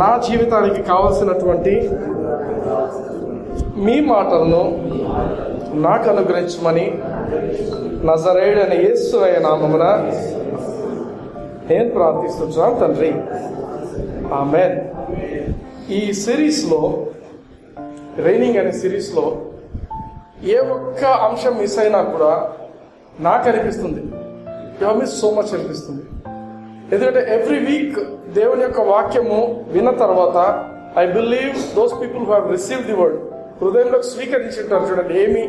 నా జీవితానికి కావలసినటువంటి మీ మాటలను నాకు అనుగ్రహించమని నజరేయుడైన యేసు నామమున నేను ప్రార్థిస్తున్నాను తండ్రి, ఆమేన్. ఈ సిరీస్లో, రైనింగ్ అనే సిరీస్లో ఏ ఒక్క అంశం మిస్ అయినా కూడా నాకు అనిపిస్తుంది you have miss so much అనిపిస్తుంది. ఎందుకంటే ఎవ్రీ వీక్ దేవుని యొక్క వాక్యము విన్న తర్వాత I believe those people who have received the word, హృదయంలోకి స్వీకరించుంటారు చూడండి, ఏమి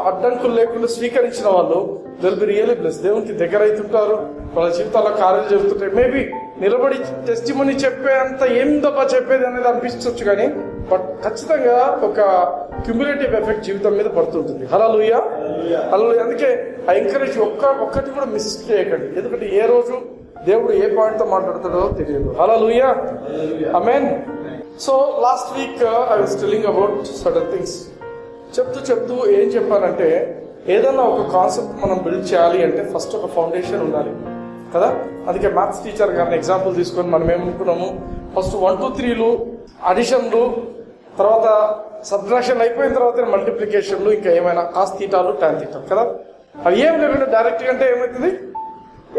అడ్డంకులు లేకుండా స్వీకరించిన వాళ్ళు విల్ బి రియల్లీ బ్లెస్డ్. దేవునికి దగ్గర అవుతుంటారు, వాళ్ళ జీవితాల్లో కార్యాలు జరుగుతుంటాయి. మేబీ నిలబడి టెస్టిమనీ చెప్పే అంత ఏం తప్ప చెప్పేది అనేది అనిపించవచ్చు, కానీ బట్ ఖచ్చితంగా ఒక క్యుములేటివ్ ఎఫెక్ట్ జీవితం మీద పడుతుంటుంది. హల్లెలూయా, హల్లెలూయా. అందుకే ఆ ఎంకరేజ్ ఒక్కటి కూడా మిస్ చేయకండి, ఎందుకంటే ఏ రోజు దేవుడు ఏ పాయింట్ తో మాట్లాడతాడో తెలియదు. హల్లెలూయా, ఆమేన్. So last week I was telling about certain things. చెప్తూ ఏం చెప్పానంటే, ఏదన్నా ఒక కాన్సెప్ట్ మనం బిల్డ్ చేయాలి అంటే ఫస్ట్ ఒక ఫౌండేషన్ ఉండాలి కదా. అందుకే మ్యాథ్స్ టీచర్ గారిని ఎగ్జాంపుల్ తీసుకొని మనం ఏమనుకున్నాము, ఫస్ట్ 1 2 3లు, అడిషన్లు, తర్వాత సబ్ట్రాక్షన్ అయిపోయిన తర్వాత మల్టిప్లికేషన్లు, ఇంకా ఏమైనా కాస్ తీటాలు, టాన్ తీటాలు కదా. అవి ఏం లేకుండా డైరెక్ట్గా అంటే ఏమవుతుంది,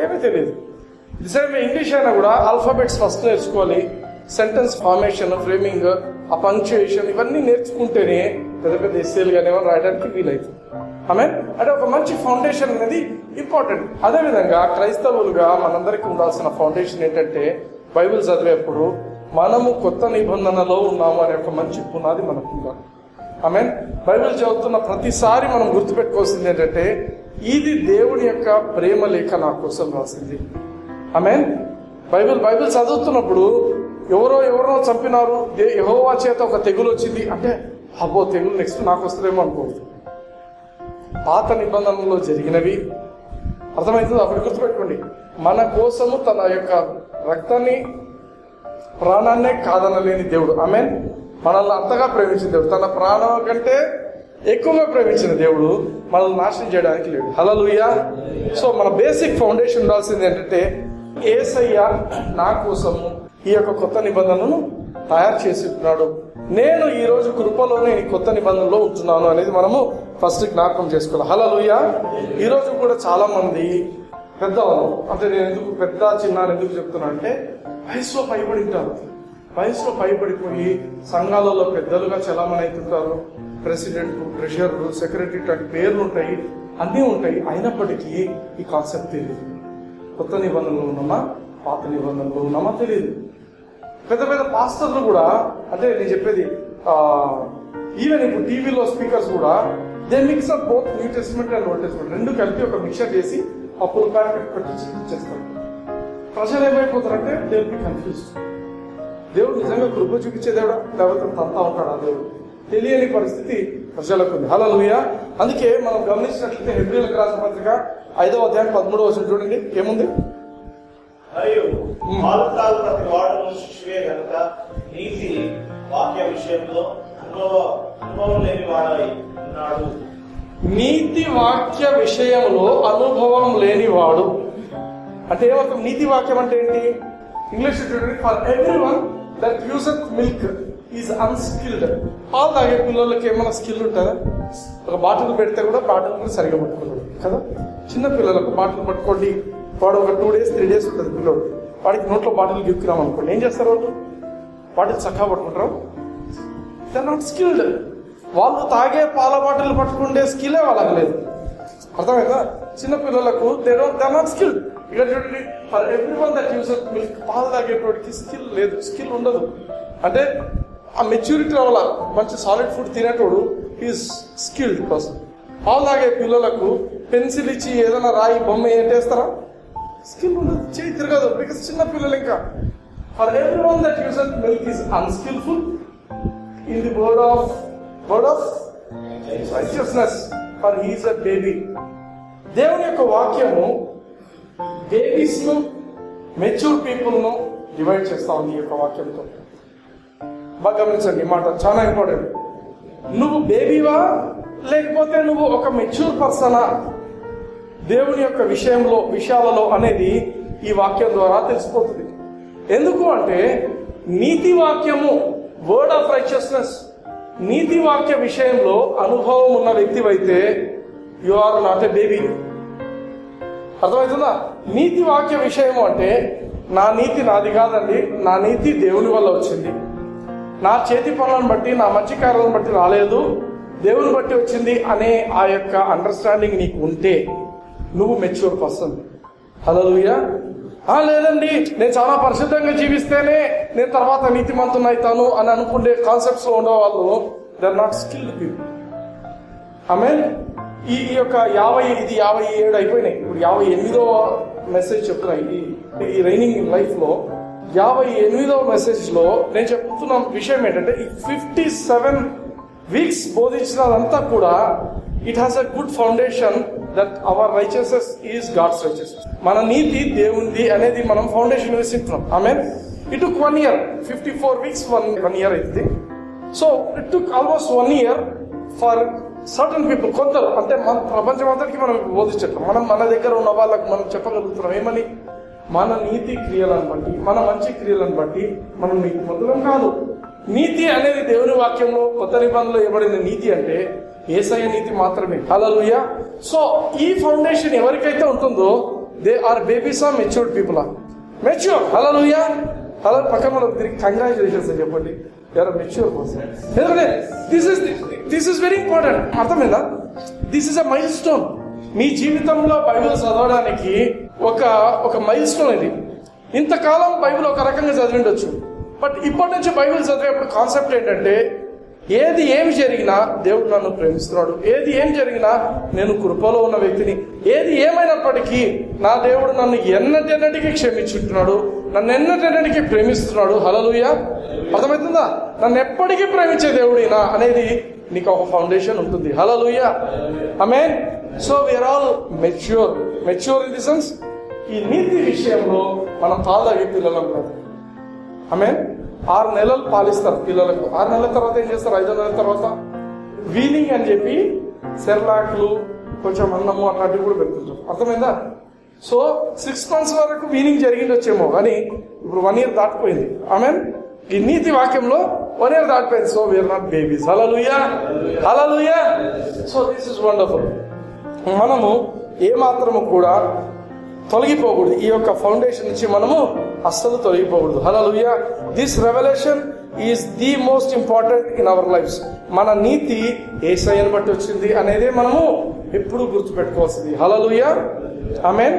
ఏమీ తెలియదు. ది సేమ్ ఇంగ్లీష్ అయినా కూడా ఆల్ఫాబెట్స్ ఫస్ట్ నేర్చుకోవాలి, సెంటెన్స్ ఫార్మేషన్, ఫ్రేమింగ్, ఆ పంక్చుయేషన్, ఇవన్నీ నేర్చుకుంటేనే పెద్ద పెద్ద ఎస్సేలు కానీ ఏమైనా రాయడానికి వీలవుతుంది. ఆమేన్. అంటే ఒక మంచి ఫౌండేషన్ అనేది ఇంపార్టెంట్. అదేవిధంగా క్రైస్తవులుగా మనందరికీ ఉండాల్సిన ఫౌండేషన్ ఏంటంటే, బైబిల్ చదివేప్పుడు మనము కొత్త నిబంధనలో ఉన్నాము అనే ఒక మంచి పునాది మనకు ఉండాలి. ఆమేన్. బైబిల్ చదువుతున్న ప్రతిసారి మనం గుర్తుపెట్టుకోవాల్సింది ఏంటంటే, ఇది దేవుని యొక్క ప్రేమ లేఖ నా కోసం రాసింది. ఆమేన్. బైబిల్ చదువుతున్నప్పుడు ఎవరో చంపినారు, యెహోవా చేత ఒక తెగులు వచ్చింది అంటే, అబ్బో తెగులు నెక్స్ట్ నాకు వస్తుందేమో అనుకోవద్దు. పాత నిబంధనలో జరిగినవి అర్థమవుతుంది. అప్పుడు గుర్తుపెట్టుకోండి, మన కోసము తన యొక్క రక్తాన్ని, ప్రాణాన్నే కాదనలేని దేవుడు. ఆమేన్. మనల్ని అంతగా ప్రేమించిన దేవుడు, తన ప్రాణం కంటే ఎక్కువగా ప్రేమించిన దేవుడు మనల్ని నాశనం చేయడానికి లేడు. హల్లెలూయా. సో మన బేసిక్ ఫౌండేషన్ ఉండాల్సింది ఏంటంటే, యేసయ్య నా కోసము ఈ యొక్క కొత్త నిబంధనను తయారు చేసి ఉంటున్నాడు, నేను ఈ రోజు కృపలోనే కొత్త నిబంధనలో ఉంటున్నాను అనేది మనము ఫస్ట్ జ్ఞాపకం చేసుకోవాలి. హల్లెలూయా. ఈ రోజు కూడా చాలా మంది పెద్దవాళ్ళు, అంటే నేను ఎందుకు పెద్ద చిన్న ఎందుకు చెప్తున్నా అంటే, వయసులో పైబడి ఉంటారు, వయసులో పైబడిపోయి సంఘాలలో పెద్దలుగా చలామణి అవుతుంటారు. ప్రెసిడెంట్, ట్రెజరర్, సెక్రటరీ లాంటి పేర్లు ఉంటాయి, అన్నీ ఉంటాయి. అయినప్పటికీ ఈ కాన్సెప్ట్ తెలియదు. కొత్త నిబంధనలు ఉన్నామా, పాత నిబంధనలు ఉన్నామా తెలియదు. పెద్ద పెద్ద పాస్టర్లు కూడా, అంటే నేను చెప్పేది ఈవెన్ ఇప్పుడు టీవీలో స్పీకర్స్ కూడా they mix up both new testament and old testament రెండు కలిపి ఒక మిక్చర్ చేసి ఆ పుల్కాన్ని పెట్టించేస్తారు. ప్రజలు ఏమైపోతారంటే దే విల్ బి కన్ఫ్యూజ్డ్. దేవుడు నిజంగా కృప చూపించే దేవుడా, లేకపోతే తంతా ఉంటాడు ఆ దేవుడు, తెలియని పరిస్థితి ప్రజలకు ఉంది. హల్లెలూయా. అందుకే మనం గమనించినట్లయితే హెబ్రీయులకు రాసిన పత్రిక 5వ అధ్యాయం 13వ వచనం చూడండి, ఏముంది? మరియు ప్రతి వాడును శిష్యువే గనుక నీతి వాక్య విషయంలో అనుభవం లేని వాడై ఉన్నాడు. నీతి వాక్య విషయంలో అనుభవం లేనివాడు అంటే ఏమర్థం? నీతి వాక్యం అంటే ఏంటి? ఇంగ్లీష్ చూడండి, for everyone that uses milk is unskilled. పాలు తాగే పిల్లలకి ఏమైనా స్కిల్ ఉంటుందా? ఒక బాటిల్ పెడితే కూడా బాటిల్ కూడా సరిగా పట్టుకోలేదు కదా. చిన్న పిల్లలకు బాటిల్ పట్టుకోండి, వాడు ఒక 2 days 3 days ఉంటుంది పిల్లడు, వాడికి నోట్లో బాటిల్ గిక్కున్నాం అనుకోండి, ఏం చేస్తారు వాళ్ళు? బాటిల్ చక్కగా పట్టుకుంటారు. They are not skilled. వాళ్ళు తాగే పాల బాటిల్ పట్టుకుంటే స్కిల్లే వాళ్ళకి లేదు. అర్థమైందా? చిన్న పిల్లలకు దే ఆర్ నాట్ స్కిల్డ్. ఇక్కడ చూడండి, for everyone that uses milk, పాలు తాగేటోడికి స్కిల్ లేదు, స్కిల్ ఉండదు. అంటే ఆ మెచ్యూరిటీ వల్ల మంచి సాలిడ్ ఫుడ్ తినేటోడు ఈజ్ స్కిల్డ్ పర్సన్. పాలు తాగే పిల్లలకు పెన్సిల్ ఇచ్చి ఏదైనా రాయి బొమ్మ ఏంటేస్తారా? స్కిల్ ఉండదు, చేయి తిరగదు, బికాస్ చిన్న పిల్లలు. ఇంకా for everyone that uses milk is unskilful in the word of righteousness, for he is a baby. దేవుని యొక్క వాక్యము బేబీస్ ను, మెచ్యూర్ పీపుల్ ను డివైడ్ చేస్తా ఉంది ఈ యొక్క వాక్యంతో. బాగా గమనించండి, ఈ మాట చాలా ఇంపార్టెంట్. నువ్వు బేబీవా లేకపోతే నువ్వు ఒక మెచ్యూర్ పర్సనా దేవుని యొక్క విషయాలలో అనేది ఈ వాక్యం ద్వారా తెలిసిపోతుంది. ఎందుకు అంటే నీతి వాక్యము, వర్డ్ ఆఫ్ రైచియస్నెస్, నీతి వాక్య విషయంలో అనుభవం ఉన్న వ్యక్తివైతే you are not a baby. అర్థమవుతుందా? నీతి వాక్య విషయము అంటే నా నీతి నాది కాదండి, నా నీతి దేవుని వల్ల వచ్చింది, నా చేతి పనులను బట్టి, నా మంచి కార్యాలను బట్టి రాలేదు, దేవుని బట్టి వచ్చింది అనే ఆ యొక్క అండర్స్టాండింగ్ నీకు ఉంటే నువ్వు మెచ్యూర్ పర్సన్. హల్లెలూయా. లేదండి నేను చాలా పరిశుద్ధంగా జీవిస్తేనే నేను తర్వాత నీతిమంతుని అవుతాను అని అనుకునే కాన్సెప్ట్స్ లో ఉండే వాళ్ళు they are not skilled people. ఆమేన్. ఈ యొక్క 57 అయిపోయినాయి. ఇప్పుడు 58వ మెసేజ్ చెప్తున్నాయి. ఈ రైనింగ్ లైఫ్ లో 58వ మెసేజ్ లో నేను చెప్తున్న విషయం ఏంటంటే ఈ 57 వీక్స్ బోధించినదంతా కూడా it has a good foundation that our righteousness is God's righteousness. మన నీతి దేవుంది అనేది మనం ఫౌండేషన్ వేసింటున్నాం. ఆమేన్. It took 1 year, 54 weeks, 1 year అవుతుంది. So it took almost 1 year for certain people. కొందరు అంటే మన ప్రపంచం అంతటికి మనం బోధించట్లం. మనం మన దగ్గర ఉన్న వాళ్ళకు మనం చెప్పగలుగుతున్నాం ఏమని? మన నీతి క్రియలను బట్టి, మన మంచి క్రియలను బట్టి మనం నీతి మంతులం కాదు. నీతి అనేది దేవుని వాక్యంలో కొత్త నిబంధనలో ఇవ్వబడిన నీతి అంటే యేసయ్య నీతి మాత్రమే. హల్లెలూయా. సో ఈ ఫౌండేషన్ ఎవరికైతే ఉంటుందో they are babies are matured people are mature. హల్లెలూయా. అలా పక్కన మనం తిరిగి కంగ్రాచులేషన్స్ అని చెప్పండి. You're mature person. ఎందుకంటే దిస్ ఇస్ వెరీ ఇంపార్టెంట్. అర్థమైందా? This is a milestone. మీ జీవితంలో బైబిల్ చదవడానికి ఒక మైల్ స్టోన్ ఇది. ఇంతకాలం బైబిల్ ఒక రకంగా చదివిండొచ్చు, బట్ ఇప్పటి నుంచి బైబిల్ చదివేప్పుడు కాన్సెప్ట్ ఏంటంటే ఏది ఏమి జరిగినా దేవుడు నన్ను ప్రేమిస్తున్నాడు, ఏది ఏం జరిగినా నేను కృపలో ఉన్న వ్యక్తిని, ఏది ఏమైనప్పటికీ నా దేవుడు నన్ను ఎన్నటెన్నటికీ క్షమించుంటున్నాడు, నన్ను ఎన్నటెన్నటికీ ప్రేమిస్తున్నాడు. హల్లెలూయా. అర్థమవుతుందా? నన్ను ఎప్పటికీ ప్రేమించే దేవుడినా అనేది నీకు ఒక ఫౌండేషన్ ఉంటుంది. హల్లెలూయా. ఆమేన్. So we're all mature in the sense ఈ నీతి విషయంలో మనం తాళగే పిల్లలం కాదు. ఆమేన్. 6 నెలలు పాలిస్తారు పిల్లలకు. 6 నెలల తర్వాత ఏం చేస్తారు? 5వ నెలల తర్వాత వీనింగ్ అని చెప్పి సెర్లాక్లు, కొంచెం అన్నము అన్నట్టు కూడా పెడుతుంటారు. అర్థమైందా? సో 6 months వరకు వీనింగ్ జరిగిండొచ్చేమో, కానీ ఇప్పుడు 1 year దాటిపోయింది. ఆమేన్. ఈ నీతి వాక్యంలో 1 year దాటిపోయింది. So we're not babies. Hallelujah. Hallelujah. So this is wonderful. మనము ఏమాత్రము కూడా తొలగిపోకూడదు. ఈ యొక్క ఫౌండేషన్ నుంచి మనము అస్సలు తొలగిపోకూడదు. హల్లెలూయా. This revolution is the most important in our lives. మన నీతి యేసయ్యను బట్టి వచ్చింది అనేదే మనము ఎప్పుడు గుర్తుపెట్టుకోవాల్సింది. హల్లెలూయా. ఆమేన్.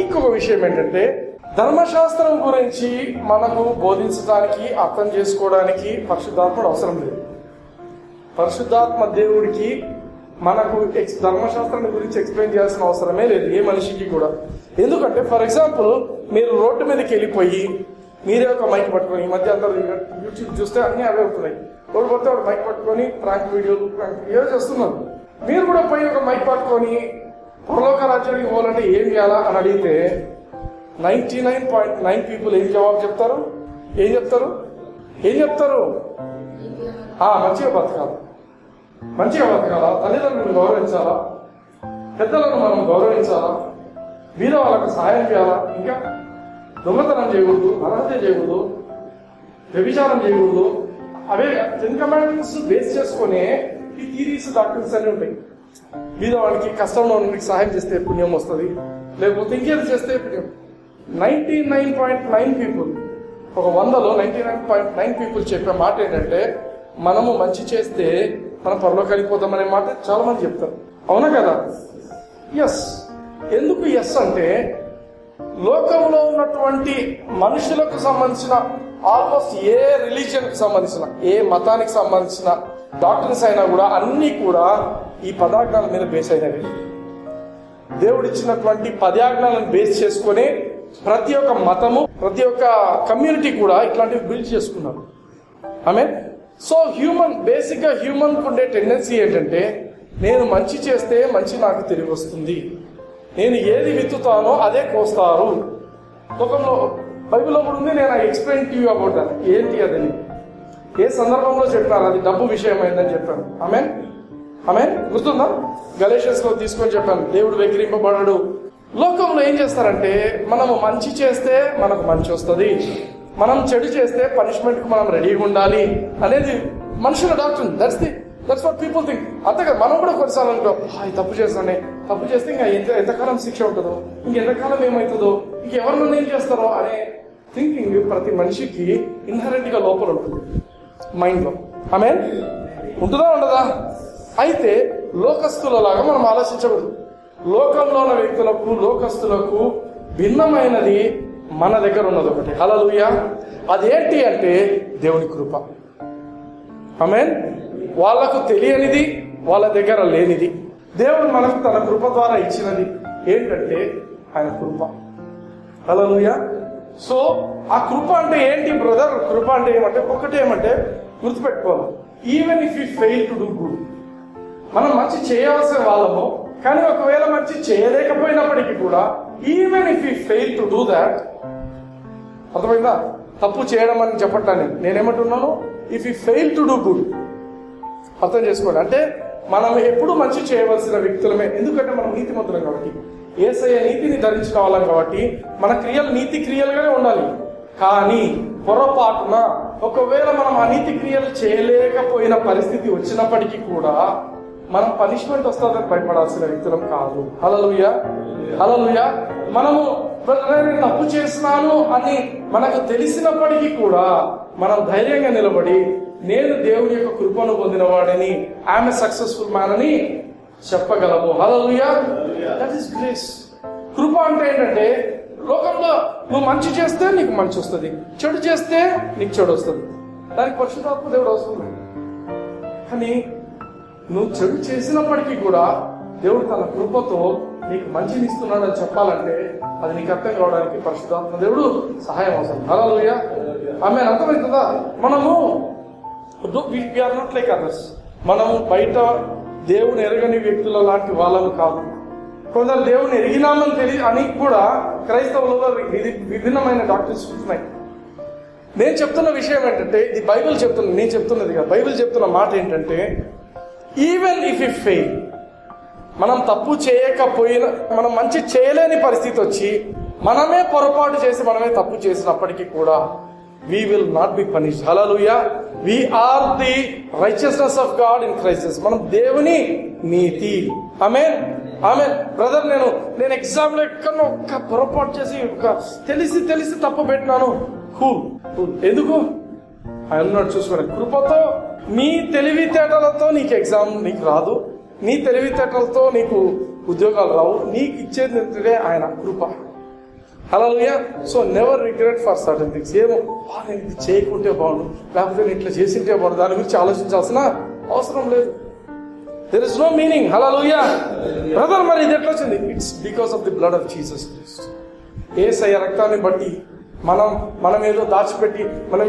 ఇంకొక విషయం ఏంటంటే ధర్మశాస్త్రం గురించి మనకు బోధించడానికి, అర్థం చేసుకోవడానికి పరిశుద్ధాత్ముడు అవసరం లేదు. పరిశుద్ధాత్మ దేవుడికి మనకు ధర్మశాస్త్రాన్ని గురించి ఎక్స్ప్లెయిన్ చేయాల్సిన అవసరమే లేదు, ఏ మనిషికి కూడా. ఎందుకంటే ఫర్ ఎగ్జాంపుల్ మీరు రోడ్డు మీదకి వెళ్ళిపోయి మీరే ఒక మైక్ పట్టుకొని, ఈ మధ్య అందరూ యూట్యూబ్ చూస్తే అన్ని అవే అవుతున్నాయి, రోడ్డు పడితే ఒక మైక్ పట్టుకొని ప్రాంక్ వీడియోలు ఏవో చేస్తున్నారు. మీరు కూడా పోయి ఒక మైక్ పట్టుకొని పరలోక రాజ్యానికి పోవాలంటే ఏం చేయాలా అని అడిగితే 99.9 people ఏం జవాబు చెప్తారు? ఏం చెప్తారు? మంచిగా బతకాలా, తల్లిదండ్రులను గౌరవించాలా, పెద్దలను మనం గౌరవించాలా, మీద వాళ్ళకు సహాయం చేయాలా, ఇంకా దొంగతనం చేయకూడదు, అర్హత చేయకూడదు, వ్యభిచారం చేయకూడదు. అవే 10 commandments బేస్ చేసుకునే ఈ థీరీస్, డాక్టర్స్ అన్ని ఉంటాయి. మీద వాళ్ళకి కష్టంలో ఉన్న సహాయం చేస్తే పుణ్యం వస్తుంది, లేకపోతే ఇంకేది చేస్తే పుణ్యం. 99.9 people, ఒక 100లో 99.9 people చెప్పే మాట ఏంటంటే మనము మంచి చేస్తే మనం పరలోకానికి పోతామనే మాట చాలా మంది చెప్తారు. అవునా కదా? ఎస్. ఎందుకు ఎస్ అంటే లోకంలో ఉన్నటువంటి మనుషులకు సంబంధించిన ఆల్మోస్ట్ ఏ రిలీజియన్ కి సంబంధించిన, ఏ మతానికి సంబంధించిన డాక్టర్స్ అయినా కూడా అన్ని కూడా ఈ పదార్థాల మీద బేస్ అయినవి. దేవుడిచ్చినటువంటి 10 ఆజ్ఞలను బేస్ చేసుకుని ప్రతి ఒక్క మతము, ప్రతి ఒక్క కమ్యూనిటీ కూడా ఇట్లాంటివి బిల్డ్ చేసుకున్నారు. ఆమేన్. సో బేసిక్ గా హ్యూమన్ ఉండే టెండెన్సీ ఏంటంటే నేను మంచి చేస్తే మంచి నాకు తిరిగి వస్తుంది, నేను ఏది విత్తుతానో అదే కోస్తారు. లోకంలో బైబిల్లో కూడా ఉంది. నేను explain to you about that. ఏంటి అదని ఏ సందర్భంలో చెప్పినారు? అది డబ్బు విషయం అయిందని చెప్పాను. ఆమేన్. గుర్తుందా? గలేషియన్స్ లో తీసుకొని చెప్పాను, దేవుడు వెక్కిరింపబడడు. లోకంలో ఏం చేస్తారంటే మనము మంచి చేస్తే మనకు మంచి వస్తుంది, మనం చెడు చేస్తే పనిష్మెంట్కి మనం రెడీగా ఉండాలి అనేది మనుషుల doctor. That's what people think. అంతేగా మనం కూడా కొన్నిసార్లు అంటాం, తప్పు చేస్తానే, తప్పు చేస్తే ఇంకా ఎంతకాలం శిక్ష ఉంటుందో, ఇంకెంతకాలం ఏమవుతుందో, ఇంకెవరు నన్ను ఏం చేస్తారో అనే థింకింగ్ ప్రతి మనిషికి ఇన్హరెంట్ గా లోపల ఉంటుంది, మైండ్ లో. ఆమె ఉంటుందా ఉండదా? అయితే లోకస్తులలాగా మనం ఆలోచించకూడదు. లోకంలో ఉన్న వ్యక్తులకు, లోకస్తులకు భిన్నమైనది మన దగ్గర ఉన్నది ఒకటి. హల్లెలూయా. అదేంటి అంటే దేవుని కృప. ఆమేన్. వాళ్ళకు తెలియనిది, వాళ్ళ దగ్గర లేనిది దేవుడు మనకు తన కృప ద్వారా ఇచ్చినది ఏంటంటే ఆయన కృప. హల్లెలూయా. సో ఆ కృప అంటే ఏంటి బ్రదర్? కృప అంటే ఏమంటే ఒకటేమంటే గుర్తుపెట్టుకోవాలి, even if you fail to do good. మనం మంచి చేయవలసిన వాళ్ళము, కానీ ఒకవేళ మంచి చేయలేకపోయినప్పటికీ కూడా even if you fail to do that, అర్థమైందా? తప్పు చేయడం అని చెప్పట్లని నేనేమంటున్నాను, if you fail to do good. అర్థం చేసుకోండి. అంటే మనం ఎప్పుడు మంచి చేయవలసిన వ్యక్తులమే. ఎందుకంటే మనం నీతిమంతులం కాబట్టి, యేసయ్య నీతిని ధరించిన వాళ్ళం కాబట్టి మన క్రియలు నీతి క్రియలుగానే ఉండాలి. కానీ పొరపాటున ఒకవేళ మనం అనీతి క్రియలు చేయలేకపోయిన పరిస్థితి వచ్చినప్పటికీ కూడా మనం పనిష్మెంట్ వస్తుందని భయపడాల్సిన వ్యక్తులం కాదు. హల్లెలూయా. హల్లెలూయా. మనము నేను తప్పు చేసినాను అని మనకు తెలిసినప్పటికీ కూడా మనం ధైర్యంగా నిలబడి నేను దేవుని యొక్క కృపను పొందిన వాడిని, ఐఎమ్ ఎ సక్సెస్ఫుల్ మ్యాన్ అని చెప్పగలము. హల్లెలూయా. That is grace. కృప అంటే ఏంటంటే లోకంలో నువ్వు మంచి చేస్తే నీకు మంచి వస్తుంది, చెడు చేస్తే నీకు చెడు వస్తుంది. దానికి పరిశుద్ధాత్మ దేవుడు అవసరం లేదు. కానీ నువ్వు చెడు చేసినప్పటికీ కూడా దేవుడు తన కృపతో నీకు మంచిని ఇస్తున్నాడు అని చెప్పాలంటే అది నీకు అర్థం కావడానికి పరిశుద్ధాత్మ దేవుడు సహాయం అవసరం. హల్లెలూయా. ఆమేన్. అర్థమవుతుందా? మనము we are not like others. మనము బయట దేవుని ఎరగని వ్యక్తుల లాంటి వాళ్ళము కాదు. కొందరు దేవుని ఎరిగినామని తెలియ అని కూడా క్రైస్తవులలో విభిన్నమైన డాక్టర్స్ ఉన్నాయి. నేను చెప్తున్న విషయం ఏంటంటే, ఇది బైబిల్ చెప్తున్నా, నేను చెప్తున్నది కాదు. బైబిల్ చెప్తున్న మాట ఏంటంటే, ఈవెన్ ఇఫ్ యూ ఫెయిల్, మనం తప్పు చేయకపోయినా, మనం మంచి చేయలేని పరిస్థితి వచ్చి మనమే పొరపాటు చేసి మనమే తప్పు చేసినప్పటికీ కూడా we will not be punished. Hallelujah. We are the righteousness of God in Christ Jesus. మనం దేవుని నీతి. ఆమేన్. ఆమేన్. బ్రదర్ నేను ఎగ్జామ్ లో ఎక్కడో ఒక్క పొరపాటు చేసి తెలిసి తప్పు పెట్టినాను. కూల్. ఎందుకు? ఆయన ఉన్నాడు చూసుకోండి. కృపతో, నీ తెలివితేటలతో నీకు ఎగ్జామ్ నీకు రాదు, నీ తెలివితేటలతో నీకు ఉద్యోగాలు రావు. నీకు ఇచ్చేది ఏంటంటే ఆయన కృప. హల్లెలూయా. So never regret for certain things. ఏమో నేను ఇది చేయకుంటే బాగుండు, లేకపోతే నేను ఇట్లా చేసింటే బాగుండు, దాని గురించి ఆలోచించాల్సిన అవసరం లేదు. There is no meaning. హల్లెలూయా. బ్రదర్ మరి ఇది ఎట్లా వచ్చింది? It's because of the blood of Jesus Christ. యేసయ్య రక్తాన్ని బట్టి మనం ఏదో దాచిపెట్టి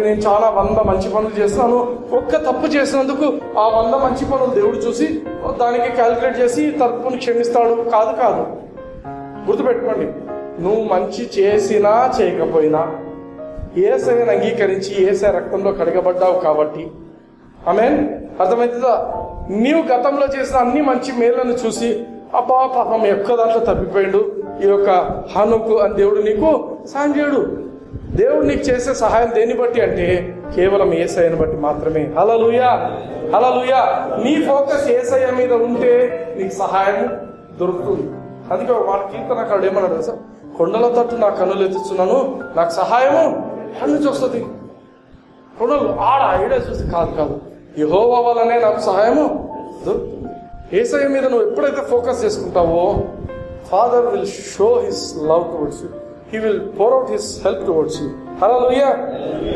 నేను చాలా 100 మంచి పనులు చేస్తున్నాను, ఒక్క తప్పు చేసినందుకు ఆ 100 మంచి పనులు దేవుడు చూసి దానికి క్యాలిక్యులేట్ చేసి తప్పుని క్షమిస్తాడు. కాదు. గుర్తుపెట్టుకోండి, నువ్వు మంచి చేసినా చేయకపోయినా యేసయ్యను అంగీకరించి యేసయ్య రక్తంలో కడగబడ్డావు కాబట్టి. ఆమేన్. అర్థమవుతుందా? నీవు గతంలో చేసిన అన్ని మంచి మేళ్లను చూసి అబ్బా పాపం ఎక్కువ దాంట్లో తప్పిపోయాడు ఈ యొక్క హానుకు అని దేవుడు నీకు సాయం చేయడు. దేవుడు నీకు చేసే సహాయం దేన్ని బట్టి అంటే కేవలం యేసయ్యను బట్టి మాత్రమే. హల్లెలూయా. హల్లెలూయా. నీ ఫోకస్ యేసయ్య మీద ఉంటే నీకు సహాయం దొరుకుతుంది. అందుకే మన కీర్తనకారుడు ఏమన్నాడు తెలుసా? కొండల తట్టు నా కన్నులు ఎత్తుతున్నాను, నాకు సహాయము ఎక్కడి నుంచి వస్తుంది? కొండలు ఈడే చూసి కాదు, యెహోవా వల్లనే నాకు సహాయము దొరుకుతుంది. యేసయ్య మీద నువ్వు ఎప్పుడైతే ఫోకస్ చేసుకుంటావో, father will show his love towards you, he will pour out his help towards you. హల్లెలూయా.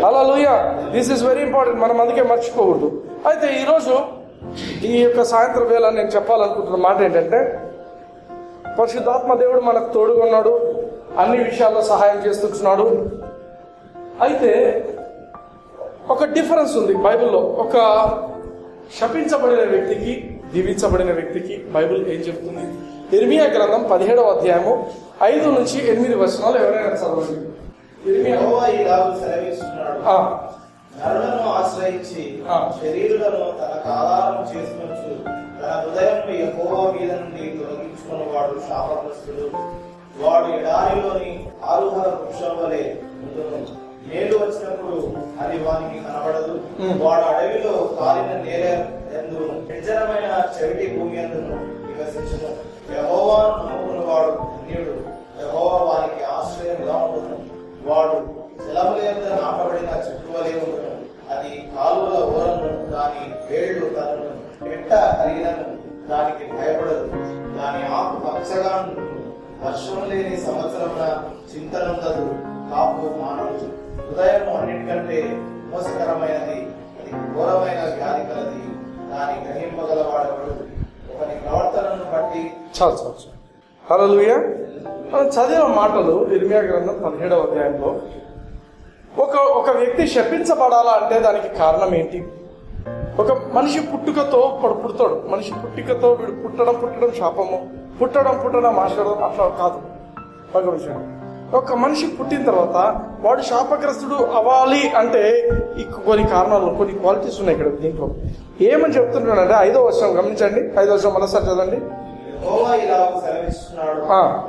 హల్లెలూయా. This is very important. మనం అందుకే మర్చిపోకూడదు. అయితే ఈరోజు ఈ యొక్క సాయంత్రం వేళ నేను చెప్పాలనుకుంటున్న మాట ఏంటంటే, పరిశుద్ధాత్మ దేవుడు మనకు తోడుగా ఉన్నాడు, అన్ని విషయాల్లో సహాయం చేస్తున్నాడు. అయితే ఒక డిఫరెన్స్ ఉంది బైబిల్లో. ఒక శపించబడిన వ్యక్తికి, దీవించబడిన వ్యక్తికి బైబిల్ ఏం చెప్తుంది? ఇర్మియా గ్రంథం 17వ అధ్యాయము 5 నుంచి 8 వచనాలు ఎవరైనా చదవండి. యెహోవా ఇలాగ సెలవిస్తున్నాడు, నరులను ఆశ్రయించి శరీరులను తనకు ఆధారం చేసుకొనుచు తన హృదయంను యెహోవా మీద నుండి తొలగించుకున్నవాడు శాపగ్రస్తుడు. వాడు ఎడారిలోని ఆరుహర వృక్షం వలె ఉండును. నేడు వచ్చినప్పుడు అది వానికి కనబడదు. వాడు అడవిలో కాలిన నేల యందు నిర్జనమైన చెవిటి భూమి యందును నివసించును. యెహోవాను నమ్ముకున్న వాడు ధన్యుడు. యెహోవా వానికి ఆశ్రయంగా ఉండును. వాడు జలముల యందు నాటబడిన చెట్టు వలె ఉండును. అది కాలువల ఓరను, దాని వేళ్ళు తనను పెట్ట కలిగినను దానికి భయపడదు. దాని ఆకు పచ్చగా ఉండును. వర్షం లేని సంవత్సరమున చింతనుండదు. కాపు మానవుడు. హృదయం అన్నిటికంటే మోసకరమైనది, అది ఘోరమైన వ్యాధి కలది. దాని గ్రహింపగలవాడెవడు? ఒకని ప్రవర్తనను బట్టి చాలు. హల్లెలూయా. మనం చదివిన మాటలు ఇర్మియా గ్రంథం 17వ అధ్యాయంలో ఒక వ్యక్తి శపించబడాలా అంటే దానికి కారణం ఏంటి? ఒక మనిషి పుట్టుకతో పుడతాడు. మనిషి పుట్టుకతో వీడు పుట్టడం శాపము, పుట్టడం ఆశీర్వాదం అట్లా కాదు. భగవంతుడు ఒక మనిషి పుట్టిన తర్వాత వాడు శాపగ్రస్తుడు అవ్వాలి అంటే కొన్ని కారణాలు, కొన్ని క్వాలిటీస్ ఉన్నాయి ఇక్కడ దీంట్లో. ఏమని చెప్తున్నాడంటే 5వ వచనం గమనించండి. 5వ వచనం మరోసారి చదవండి. యెహోవా ఇలాగ సెలవిస్తున్నాడు,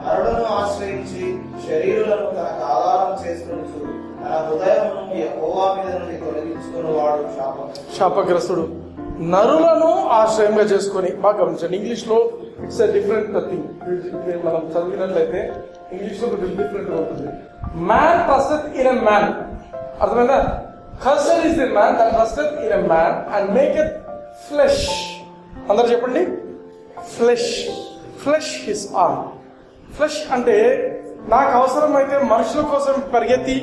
నరులను ఆశ్రయించి శరీరులను తనకు ఆధారం చేసుకొనుచు తన హృదయమును యెహోవా మీద నుండి తొలగించుకున్నవాడు శాపగ్రస్తుడు. నరులను ఆశ్రయంగా చేసుకొని, బాగా గమనించండి. ఇంగ్లీష్ లో ఇట్స్ ఎ డిఫరెంట్ థింగ్. మనం చదివినట్లయితే ఇంగ్లీష్ లో డిఫరెంట్ గా ఉంటుంది. Man trusted in a man. అర్థమైందా? Cursed is the man that trusted in a man and make it flesh. అందరు చెప్పండి. Flesh his arm. ఫ్లెష్ అంటే నాకు అవసరమైతే మనుషుల కోసం పరిగెత్తి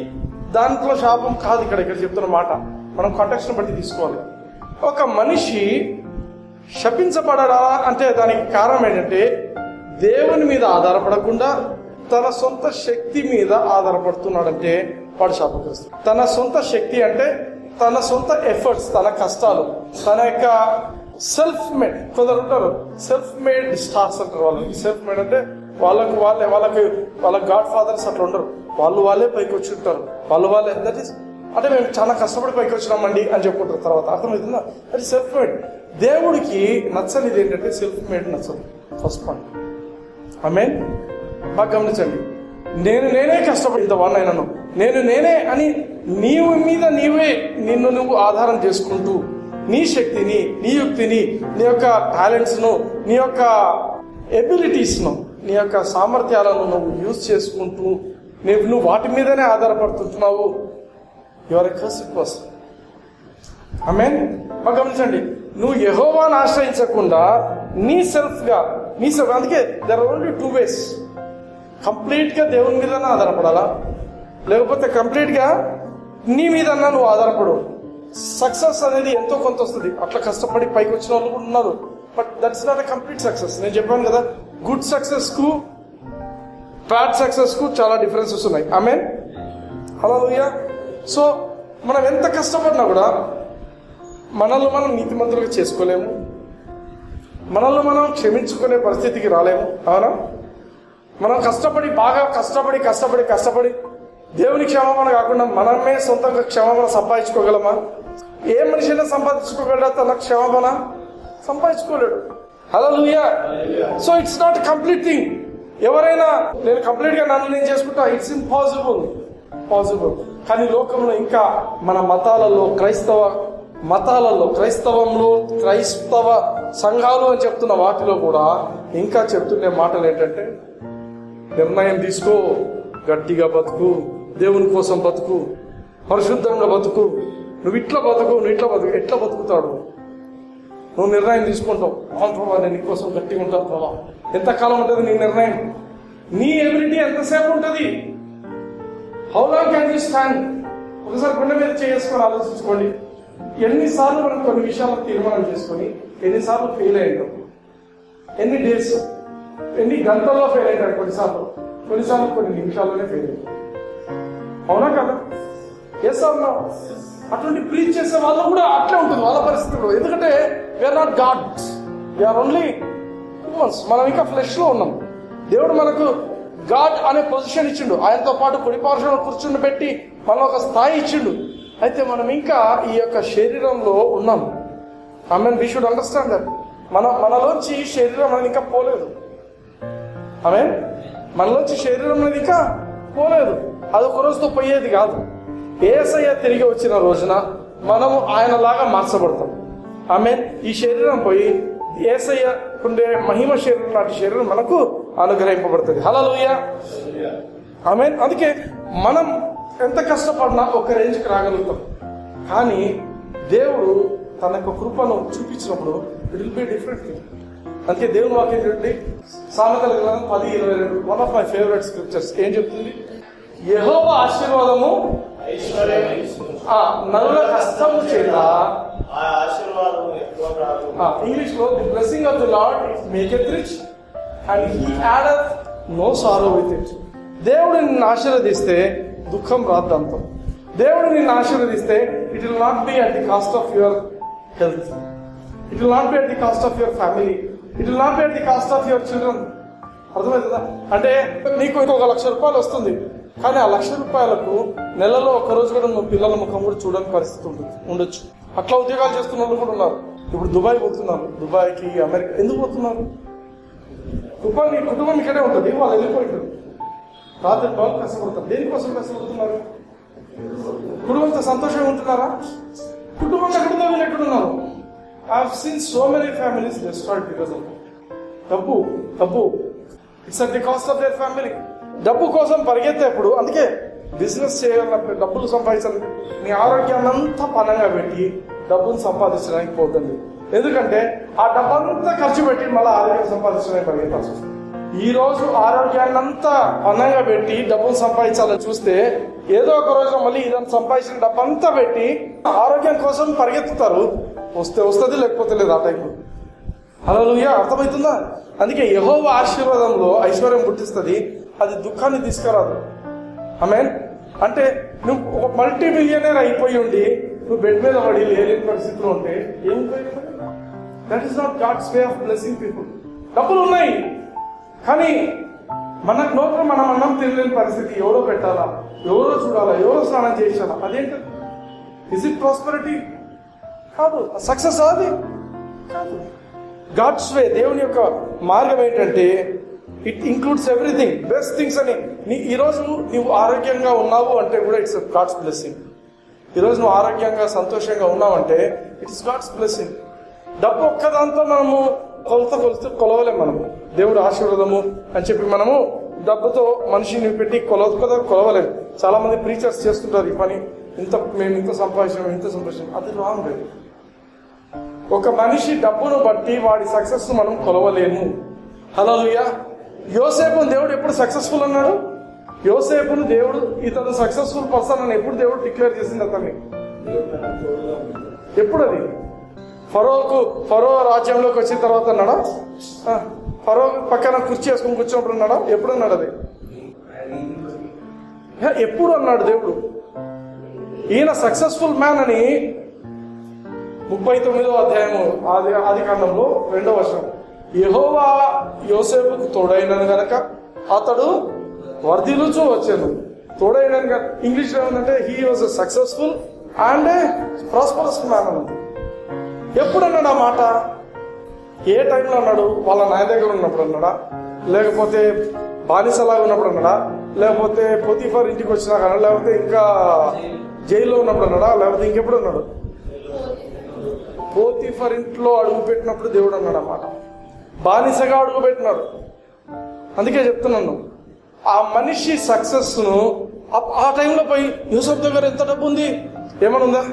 దాంట్లో శాపం కాదు. ఇక్కడ చెప్తున్న మాట మనం కాంటెక్స్ట్ బట్టి తీసుకోవాలి. ఒక మనిషి శపించబడరా అంటే దానికి కారణం ఏంటంటే దేవుని మీద ఆధారపడకుండా తన సొంత శక్తి మీద ఆధారపడుతున్నాడంటే వాడు శాపగ్రస్తుడు. తన సొంత శక్తి అంటే తన సొంత ఎఫర్ట్స్, తన కష్టాలు, తన యొక్క సెల్ఫ్ మేడ్. కొందరు ఉంటారు సెల్ఫ్ మేడ్ స్టార్స్ అంటారు. వాళ్ళు సెల్ఫ్ మేడ్ అంటే వాళ్ళ గాడ్ ఫాదర్స్ అట్లా ఉండరు. వాళ్ళే పైకి వచ్చి ఉంటారు. వాళ్ళే దట్ ఈస్ అంటే మేము చాలా కష్టపడి పైకి వచ్చినామండి అని చెప్పుకుంటారు. తర్వాత అర్థమవుతుందా? అది సెల్ఫ్ మేడ్. దేవుడికి నచ్చనిది ఏంటంటే సెల్ఫ్ మేడ్ నచ్చదు. First point. ఆమేన్. బాగా గమనించండి. నేనే కష్టపడిన వాడినైనాను, నేనే అని నీవు మీద నీవే నిన్ను నువ్వు ఆధారం చేసుకుంటూ నీ శక్తిని, నీ యుక్తిని, నీ యొక్క టాలెంట్స్ను, నీ యొక్క ఎబిలిటీస్ను, నీ యొక్క సామర్థ్యాలను నువ్వు యూజ్ చేసుకుంటూ నువ్వు వాటి మీదనే ఆధారపడుతుంటున్నావు. You are a cursed person. ఆమేన్. బాగా గమనించండి. నువ్వు యెహోవాను ఆశ్రయించకుండా నీ సెల్ఫ్, అందుకే there are only 2 ways. Complete గా దేవుని మీదనే ఆధారపడాలా, లేకపోతే కంప్లీట్ గా నీ మీదన్నా నువ్వు ఆధారపడు. సక్సెస్ అనేది ఎంతో కొంత వస్తుంది. అట్లా కష్టపడి పైకి వచ్చిన వాళ్ళు కూడా ఉన్నారు. But that's not a complete success. నేను చెప్పాను కదా, గుడ్ సక్సెస్ కు బ్యాడ్ సక్సెస్ కు చాలా డిఫరెన్సెస్ ఉన్నాయి. ఆమేన్. హల్లెలూయా. సో మనం ఎంత కష్టపడినా కూడా మనల్ని మనం నీతిమంతులుగా చేసుకోలేము. మనల్ని మనం క్షమించుకునే పరిస్థితికి రాలేము. అవునా? మనం బాగా కష్టపడి దేవుని క్షమాపణ కాకుండా మనమే సొంతంగా క్షమాపణ సంపాదించుకోగలమా? ఏ మనిషి అయినా సంపాదించుకోగలడా తన క్షమాపణ? సంపాదించుకోలేడు. హల్లెలూయా. So it's not complete thing. ఎవరైనా నేను కంప్లీట్ గా నన్ను నేను చేసుకుంటా, ఇట్స్ ఇంపాసిబుల్. కానీ లోకంలో ఇంకా మన మతాలలో, క్రైస్తవ సంఘాలు అని చెప్తున్న వాటిలో కూడా ఇంకా చెప్తుండే మాటలు ఏంటంటే నిర్ణయం తీసుకో, గట్టిగా బతుకు, దేవుని కోసం బతుకు, పరిశుద్ధంగా బతుకు, నువ్వు ఇట్లా బతుకు. ఎట్లా బతుకుతాడు? నువ్వు నిర్ణయం తీసుకుంటావు. అవును ప్రభా, నేను నీకోసం గట్టిగా ఉంటాను ప్రభా. ఎంతకాలం ఉంటుంది నీ నిర్ణయం? నీ ఎబిలిటీ ఎంతసేపు ఉంటుంది? How long can you stand? ఒకసారి గుండె మీద చేసుకొని ఆలోచించుకోండి. ఎన్నిసార్లు మనం కొన్ని విషయాలకు తీర్మానం చేసుకొని ఎన్నిసార్లు ఫెయిల్ అయ్యాం? ఎన్ని డేస్, ఎన్ని గంటల్లో ఫెయిల్ అయ్యారు? కొన్నిసార్లు కొన్ని నిమిషాల్లోనే ఫెయిల్ అయ్యారు. అవునా కదా? ఎస్ అవునా? అటువంటి ప్రీచ్ చేసే వాళ్ళు కూడా అట్లే ఉంటుంది వాళ్ళ పరిస్థితులు. ఎందుకంటే we're not gods, we're only humans. మనం ఇంకా ఫ్లెష్ లో ఉన్నాం. దేవుడు మనకు గాడ్ అనే పొజిషన్ ఇచ్చిండు. ఆయనతో పాటు కుడిపార్శ్వంలో కూర్చుని పెట్టి మనం ఒక స్థాయి ఇచ్చిండు. అయితే మనం ఇంకా ఈ యొక్క శరీరంలో ఉన్నాం. ఆమెన్. We should understand that. మనలోంచి శరీరం అనేది ఇంకా పోలేదు. ఆమెన్. మనలోంచి శరీరం అనేది ఇంకా పోలేదు. అది ఒక రోజుతో పోయేది కాదు. యేసయ్య తిరిగి వచ్చిన రోజున మనము ఆయనలాగా మార్చబడతాం. ఆమేన్. ఈ శరీరం పోయి యేసయ్య ఉండే మహిమ శరీరం లాంటి శరీరం మనకు అనుగ్రహింపబడుతుంది. హల్లెలూయా. ఆమేన్. అందుకే మనం ఎంత కష్టపడినా ఒక రేంజ్కి రాగలుగుతాం. కానీ దేవుడు తన యొక్క కృపను చూపించినప్పుడు it will be different thing. అందుకే దేవుని వాక్యం చూడండి, సామెతల గ్రంథం 10:22, one of my favourite scriptures. ఏం చెప్తుంది? యెహోవా ఆశీర్వాదము నరుల కష్టము చేత, ఇంగ్లీష్ లో the blessing of the Lord maketh rich and he addeth no sorrow with it. దేవుడు నిన్ను ఆశీర్వదిస్తే దుఃఖం రాద్దాంతం. దేవుడు నిన్ను ఆశీర్వదిస్తే it will not be at the cost of your health, it will not be at the cost of your family, it will not be at the cost of your children. అర్థమవుతుందా? అంటే నీకు ఇంకొక ₹1,00,000 వస్తుంది, కానీ ఆ ₹1,00,000 నెలలో ఒక రోజు కూడా నువ్వు పిల్లల ముఖం కూడా చూడని పరిస్థితి ఉండొచ్చు. అట్లా ఉద్యోగాలు చేస్తున్న వాళ్ళు కూడా ఉన్నారు. ఇప్పుడు దుబాయ్ పోతున్నారు, దుబాయ్కి, అమెరికా. ఎందుకు పోతున్నారు? నీ కుటుంబం ఇక్కడే ఉంటుంది, వాళ్ళు వెళ్ళిపోయింటారు. రాత్రి బాగా కష్టపడతారు. దేనికోసం కష్టపడుతున్నారు? కుటుంబంతో సంతోషంగా ఉంటున్నారా? కుటుంబం ఎక్కడుందో వీళ్ళు ఎక్కడున్నారు? I have seen so many families destroyed because of డబ్బు. It's at the cost of their family. డబ్బు కోసం పరిగెత్తేప్పుడు, అందుకే బిజినెస్ చేయాలంటే, డబ్బులు సంపాదించాలి, మీ ఆరోగ్యాన్ని అంతా పనంగా పెట్టి డబ్బును సంపాదించడానికి పోతుంది. ఎందుకంటే ఆ డబ్బంతా ఖర్చు పెట్టి మళ్ళీ ఆరోగ్యం సంపాదించడానికి పరిగెత్తాల్సి వస్తుంది. ఈ రోజు ఆరోగ్యాన్ని అంతా పనంగా పెట్టి డబ్బును సంపాదించాలని చూస్తే ఏదో ఒక రోజు మళ్ళీ ఇదంతా సంపాదించిన డబ్బంతా పెట్టి ఆరోగ్యం కోసం పరిగెత్తుతారు. వస్తే వస్తుంది, లేకపోతే లేదు ఆ టైంలో. హల్లెలూయా. అర్థమవుతుందా? అందుకే యెహోవా ఆశీర్వాదంలో ఐశ్వర్యం పుట్టిస్తుంది, అది దుఃఖాన్ని తీసుకురాదు. ఆమేన్. అంటే నువ్వు ఒక మల్టీ మిలియనర్ అయిపోయి ఉండి నువ్వు బెడ్ మీద పడి లేని పరిస్థితిలో ఉంటే ఏం ఉపయోగం? That is not God's way of blessing people. డబ్బులు ఉన్నాయి, కానీ మనకు నోట్లో మనం అన్నం తినలేని పరిస్థితి. ఎవరో పెట్టాలా, ఎవరో చూడాలా, ఎవరో స్నానం చేయించాలా, అదేంటి? Is it prosperity? కాదు. సక్సెస్ అది కాదు. గాడ్స్ వే, దేవుని యొక్క మార్గం ఏంటంటే it includes everything, best things అని. ఈరోజు నువ్వు ఆరోగ్యంగా ఉన్నావు అంటే కూడా ఇట్స్ గాడ్స్ బ్లెస్సింగ్. ఈరోజు నువ్వు ఆరోగ్యంగా సంతోషంగా ఉన్నావంటే ఇట్స్ గాడ్స్ బ్లెస్సింగ్. డబ్బు ఒక్కదాంతో మనము కొలవలేం. మనము దేవుడు ఆశీర్వాదము అని చెప్పి మనము డబ్బుతో మనిషిని పెట్టి కొలవలేం. చాలా మంది ప్రీచర్స్ చేస్తుంటారు ఈ పని. మేము ఇంత సంపాదించాం, అది రాంగ్. ఒక మనిషి డబ్బును బట్టి వాడి సక్సెస్ మనం కొలవలేము. హల్లెలూయా. యోసేపును దేవుడు ఎప్పుడు సక్సెస్ఫుల్ అన్నాడు? యోసేపును దేవుడు ఇతను సక్సెస్ఫుల్ పర్సన్ అని ఎప్పుడు దేవుడు డిక్లేర్ చేసింది అతన్ని? ఎప్పుడు? అది ఫరో రాజ్యంలోకి వచ్చిన తర్వాత అన్నాడా? ఫరో పక్కన కుర్చీ వేసుకుని కూర్చోప్పుడు అన్నాడా? ఎప్పుడు అన్నాడు? అది ఎప్పుడు అన్నాడు దేవుడు? ఈయన సక్సెస్ఫుల్ మ్యాన్ అని 39వ అధ్యాయము ఆదికాండంలో 2వ వచనం. యెహోవా యోసేపుకు తోడైనను గనక అతడు వర్ధిల్లుచూ వచ్చాను. తోడైనను ఇంగ్లీష్ లో ఏమంటే he was successful and prosperous man అన్నది. ఎప్పుడు అన్నాడు ఆ మాట? ఏ టైంలో అన్నాడు? వాళ్ళ నాయ దగ్గర ఉన్నప్పుడు అన్నాడా? లేకపోతే బానిసలాగా ఉన్నప్పుడు అన్నాడా? లేకపోతే పోతీఫర్ ఇంటికి వచ్చినాక అన్నాడా? లేకపోతే ఇంకా జైల్లో ఉన్నప్పుడు అన్నాడా? లేకపోతే ఇంకెప్పుడు అన్నాడు? పోతీఫర్ ఇంట్లో అడుగు పెట్టినప్పుడు దేవుడు అన్నాడు అన్నమాట. బానిసగా అడుగు పెట్టినాడు. అందుకే చెప్తున్నాను, ఆ మనిషి సక్సెస్ ను ఆ టైంలో పోయి యూసఫ్ దగ్గర ఎంత డబ్బు ఉంది, ఏమని ఉందా?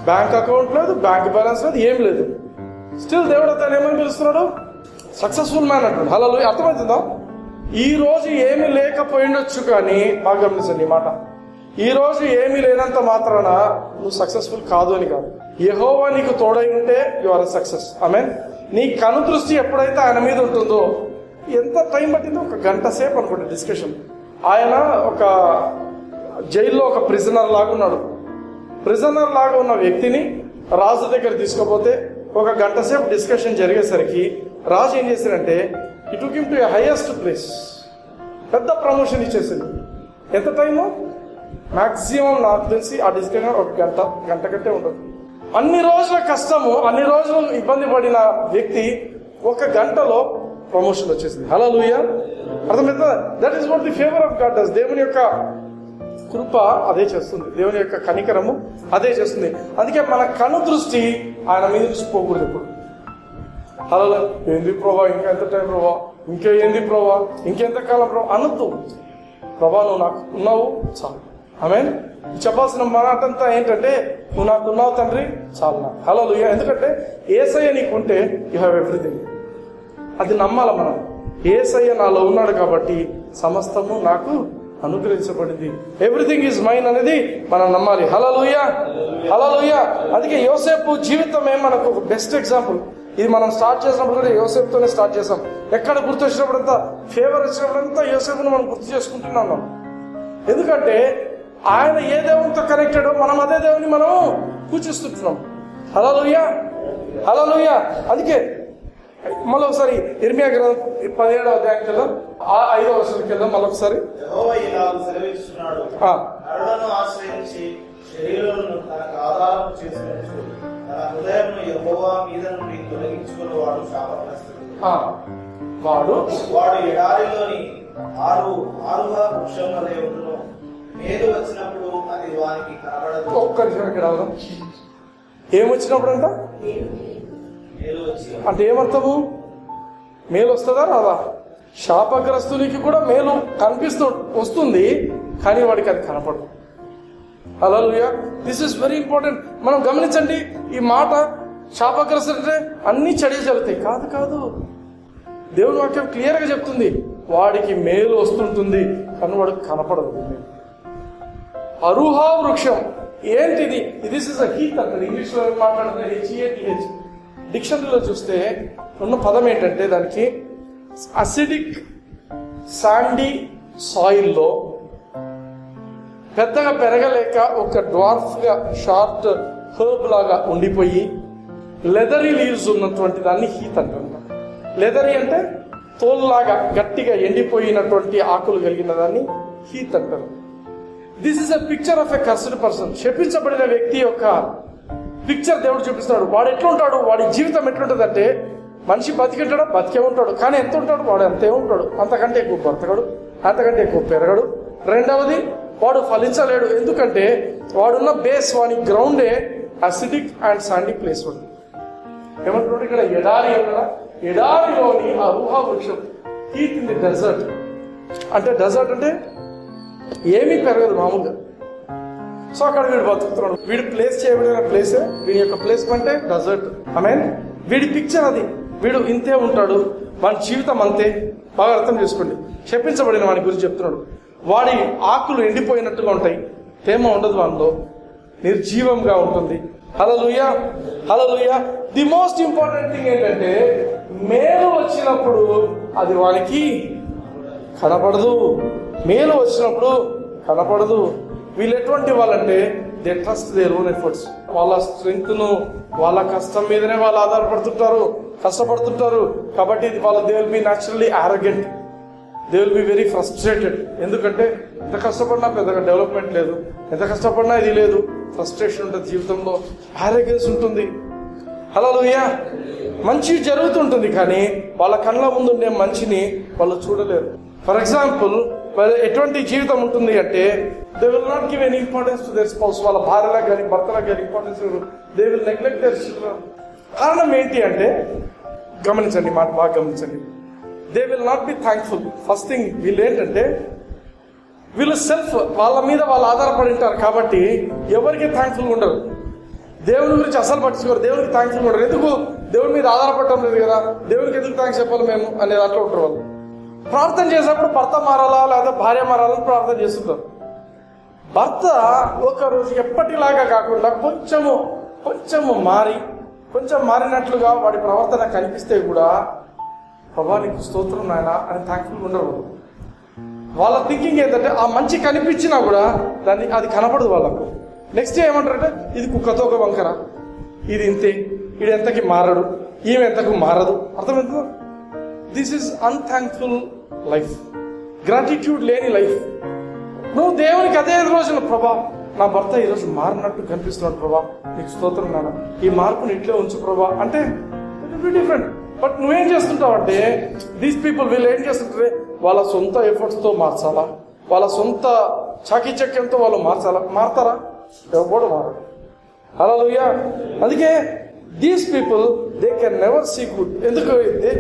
బ్యాంక్ అకౌంట్ లేదు, బ్యాంక్ బ్యాలెన్స్ లేదు, ఏం లేదు. స్టిల్ దేవుడు అతను ఏమని పిలుస్తున్నాడు? సక్సెస్ఫుల్ మ్యాన్ అంటాడు. హల్లెలూయా. అర్థమవుతుందా? ఈ రోజు ఏమి లేకపోయిండొచ్చు, కానీ బాగా గమనించండి ఈ మాట. ఈ రోజు ఏమీ లేనంత మాత్రాన నువ్వు సక్సెస్ఫుల్ కాదు అని కాదు. యెహోవా నీకు తోడై ఉంటే యు ఆర్ సక్సెస్. ఆమేన్. నీ కను దృష్టి ఎప్పుడైతే ఆయన మీద ఉంటుందో, ఎంత టైం పట్టిందో? 1 గంట సేపు అనుకోండి డిస్కషన్. ఆయన ఒక జైల్లో ఒక ప్రిజనర్ లాగా ఉన్నాడు. ప్రిజనర్ లాగా ఉన్న వ్యక్తిని రాజు దగ్గర తీసుకుపోతే 1 గంట సేపు డిస్కషన్ జరిగేసరికి రాజు ఏం చేశారంటే it took him to a highest place. పెద్ద ప్రమోషన్ ఇచ్చేసింది. ఎంత టైము? మాక్సిమం నాకు తెలిసి ఆ డిస్కషన్ 1 గంట కంటే ఉండదు. అన్ని రోజుల కష్టము, అన్ని రోజులు ఇబ్బంది పడిన వ్యక్తి 1 గంటలో ప్రమోషన్ వచ్చేసింది. హల్లెలూయా. అర్థమవుతుందా? That is what the favour of God does. దేవుని యొక్క కృప అదే చేస్తుంది, దేవుని యొక్క కనికరము అదే చేస్తుంది. అందుకే మన కను దృష్టి ఆయన మీద నుంచి పోకూడదు ఎప్పుడు. అలా ఏంది ప్రభా, ఇంకా ఎంత టైం ప్రభా, ఇంకా ఏంది ప్రభా, ఇంకెంతకాలం ప్రభా అనొద్దు. ప్రభా నువ్వు నాకు ఉన్నావు చాలు. ఆమేన్. చెప్పాల్సిన మాటంతా ఏంటంటే నువ్వు నాకు ఉన్నావు తండ్రి చాలు నాకు. హల్లెలూయా. ఎందుకంటే యేసయ్య నీకుంటే యు హ్యావ్ ఎవ్రీథింగ్. అది నమ్మాల మనం. యేసయ్య నాలో ఉన్నాడు కాబట్టి సమస్తము నాకు అనుగ్రహించబడింది, ఎవ్రీథింగ్ ఈజ్ మైన్ అనేది మనం నమ్మాలి. హల్లెలూయా, హల్లెలూయా. అందుకే యోసేపు జీవితమే మనకు ఒక బెస్ట్ ఎగ్జాంపుల్. ఇది మనం స్టార్ట్ చేసినప్పుడు కూడా యోసేపుతోనే స్టార్ట్ చేసాం. ఎక్కడ గుర్తు వచ్చినప్పుడంతా, ఫేవర్ వచ్చినప్పుడంతా యోసేపును మనం గుర్తు చేసుకుంటున్నాం. ఎందుకంటే ఆయన ఏ దేవునితో కనెక్టెడో మనం అదే దేవుని మనం పూజిస్తుంటున్నాం. హల్లెలూయా, హల్లెలూయా. అందుకే మళ్ళీ ఒకసారి ఇర్మియా గ్రంథం 17వ అధ్యాయానికి వెళ్దాం, 5వ వచనానికి వెళ్దాం. మళ్ళొకసారి యెహోవా ఇలాగ సెలవిస్తున్నాడు, నరులను ఆశ్రయించి శరీరులను తనకు ఆధారం చేసుకొనుచు తన హృదయమును యెహోవా మీద నుండి తొలగించుకున్నవాడు శాపగ్రస్తుడు. వాడు ఎడారిలోని ఆరువ వృక్షం వలె ఉండును. మేలు వచ్చినప్పుడు అది వానికి కనబడదు. ఒక్క నిమిషం ఇక్కడ అవుదాం. ఏమొచ్చినప్పుడు అంట అంటే ఏమర్థము? మేలు వస్తుందా రాదా? శాపగ్రస్తునికి కూడా మేలు వస్తుంది, కానీ వాడికి అది కనపడదు. హల్లెలూయా. This is very important. మనం గమనించండి, ఈ మాట శాపగ్రస్తుడు అంటే అన్ని చెడు జరుగుతాయి కాదు కాదు. దేవుని వాక్యం క్లియర్ గా చెప్తుంది, వాడికి మేలు వస్తుంటుంది కానీ వాడికి కనపడదు. అరుహా వృక్షం ఏంటిది? దిస్ ఇస్ అ హీత్ అంటారు. ఇంగ్లీష్ లో మాట్లాడుతున్న HEATH. డిక్షనరీలో చూస్తే ఉన్న పదం ఏంటంటే దానికి అసిడిక్ శాండీ సాయిల్లో పెద్దగా పెరగలేక ఒక డ్వార్ఫ్ గా షార్ట్ హర్బ్ లాగా ఉండిపోయి లెదరీ లీవ్స్ ఉన్నటువంటి దాన్ని హీత్ అంటారు. లెదరీ అంటే తోల్లాగా గట్టిగా ఎండిపోయినటువంటి ఆకులు కలిగిన దాన్ని హీత్ అంటారు. This is a picture of a cursed person. శపించబడిన వ్యక్తి యొక్క పిక్చర్ దేవుడు చూపిస్తున్నాడు. వాడు ఎట్లుంటాడు, వాడి జీవితం ఎట్లుంటుంది అంటే, మనిషి బతికింటాడు, బతికే ఉంటాడు, కానీ ఎంత ఉంటాడు, వాడు అంతే ఉంటాడు. అంతకంటే ఎక్కువ బ్రతకడు, అంతకంటే ఎక్కువ పెరగడు. రెండవది, వాడు ఫలించలేడు. ఎందుకంటే వాడున్న బేస్, వాడి గ్రౌండే అసిడిక్ అండ్ శాండీ ప్లేస్ ఉంది. ఏమంటున్నాడు ఇక్కడ? ఎడారి అన్నాడా? ఎడారిలోని అరుహా వృక్షం, హీత్ ఇన్ ది డెజర్ట్. అంటే డెజర్ట్ అంటే ఏమీ పెరగదు మామూలుగా. సో అక్కడ వీడు బతుకుతున్నాడు. వీడు ప్లేస్ చేయబడిన ప్లేసే, వీడి యొక్క ప్లేస్మెంట్ డెజర్ట్. ఆమేన్. వీడి పిక్చర్ అది. వీడు ఇంతే ఉంటాడు, వాడి జీవితం అంతే. బాగా అర్థం చేసుకోండి. శపించబడిన వాడి గురించి చెప్తున్నాడు. వాడి ఆకులు ఎండిపోయినట్టుగా ఉంటాయి, తేమ ఉండదు, వాడిలో నిర్జీవంగా ఉంటుంది. హల్లెలూయా, హల్లెలూయా. ది మోస్ట్ ఇంపార్టెంట్ థింగ్ ఏంటంటే, మేలు వచ్చినప్పుడు అది వానికి కనపడదు. మేలు వచ్చినప్పుడు కనపడదు. వీళ్ళు ఎటువంటి వాళ్ళంటే they trust their own efforts. వాళ్ళ స్ట్రెంగ్త్ ను, వాళ్ళ కష్టం మీదనే వాళ్ళు ఆధారపడుతుంటారు, కష్టపడుతుంటారు. కాబట్టి they will be naturally arrogant, they will be very frustrated. ఎందుకంటే ఎంత కష్టపడినా పెద్దగా డెవలప్మెంట్ లేదు, ఎంత కష్టపడినా ఇది లేదు, ఫ్రస్ట్రేషన్ ఉంటుంది జీవితంలో, ఆరోగెన్స్ ఉంటుంది. హల్లెలూయా. మంచి జరుగుతుంటుంది కానీ వాళ్ళ కళ్ళ ముందు ఉండే మంచిని వాళ్ళు చూడలేరు. ఫర్ ఎగ్జాంపుల్, ఎటువంటి జీవితం ఉంటుంది అంటే, they will not give any importance to their spouse. వాళ్ళ భార్యలకు కానీ భర్తలకు కానీ importance, they will neglect their children. కారణం ఏంటి అంటే, గమనించండి, మాట బాగా గమనించండి. They will not be thankful. First thing, వీళ్ళు ఏంటంటే వీళ్ళు సెల్ఫ్, వాళ్ళ మీద వాళ్ళు ఆధారపడి ఉంటారు కాబట్టి ఎవరికి థ్యాంక్ఫుల్ ఉండరు. దేవుని గురించి అసలు పట్టించుకోరు, దేవునికి థ్యాంక్ఫుల్ ఉండరు. ఎందుకు? దేవుని మీద ఆధారపడటం లేదు కదా, దేవునికి ఎందుకు థ్యాంక్స్ చెప్పాలి మేము అనే దాంట్లో ఉంటారు వాళ్ళు. ప్రార్థన చేసినప్పుడు భర్త మారాలా లేదా భార్య మారాలని ప్రార్థన చేస్తుంటారు. భర్త ఒక రోజు ఎప్పటిలాగా కాకుండా కొంచెం మారినట్లుగా వాడి ప్రవర్తన కనిపిస్తే కూడా, ప్రభా నీకు స్తోత్రం నాయన అని థ్యాంక్ఫుల్ ఉండరు. వాళ్ళ థింకింగ్ ఏంటంటే, ఆ మంచి కనిపించినా కూడా అది కనపడదు వాళ్ళకు. నెక్స్ట్ డే ఏమంటారంటే, ఇది కుక్కతో ఒక వంకర, ఇది ఇంతే, ఇది ఎంతకి మారడు, ఈమె ఎంతకు మారదు. అర్థమవుతుందో? దిస్ ఈజ్ అన్థ్యాంక్ఫుల్ లైఫ్, గ్రాటిట్యూడ్ లేని లైఫ్. నువ్వు దేవునికి అదే రోజున, ప్రభా నా భర్త ఈరోజు మారినట్టు కనిపిస్తున్నాడు ప్రభా, నీకు స్తోత్రం నాన్న, ఈ మార్పుని ఇట్లే ఉంచు ప్రభా అంటే it will be different. But నువ్వేం చేస్తుంటావు అంటే, దీస్ పీపుల్ వీళ్ళు ఏం చేస్తుంటారే, వాళ్ళ సొంత ఎఫర్ట్స్ తో మార్చాలా, వాళ్ళ సొంత చాకీచక్యంతో వాళ్ళు మారతారా? ఎవరు మారరు. హల్లెలూయా. అందుకే these people they can never see good. ఎందుకు?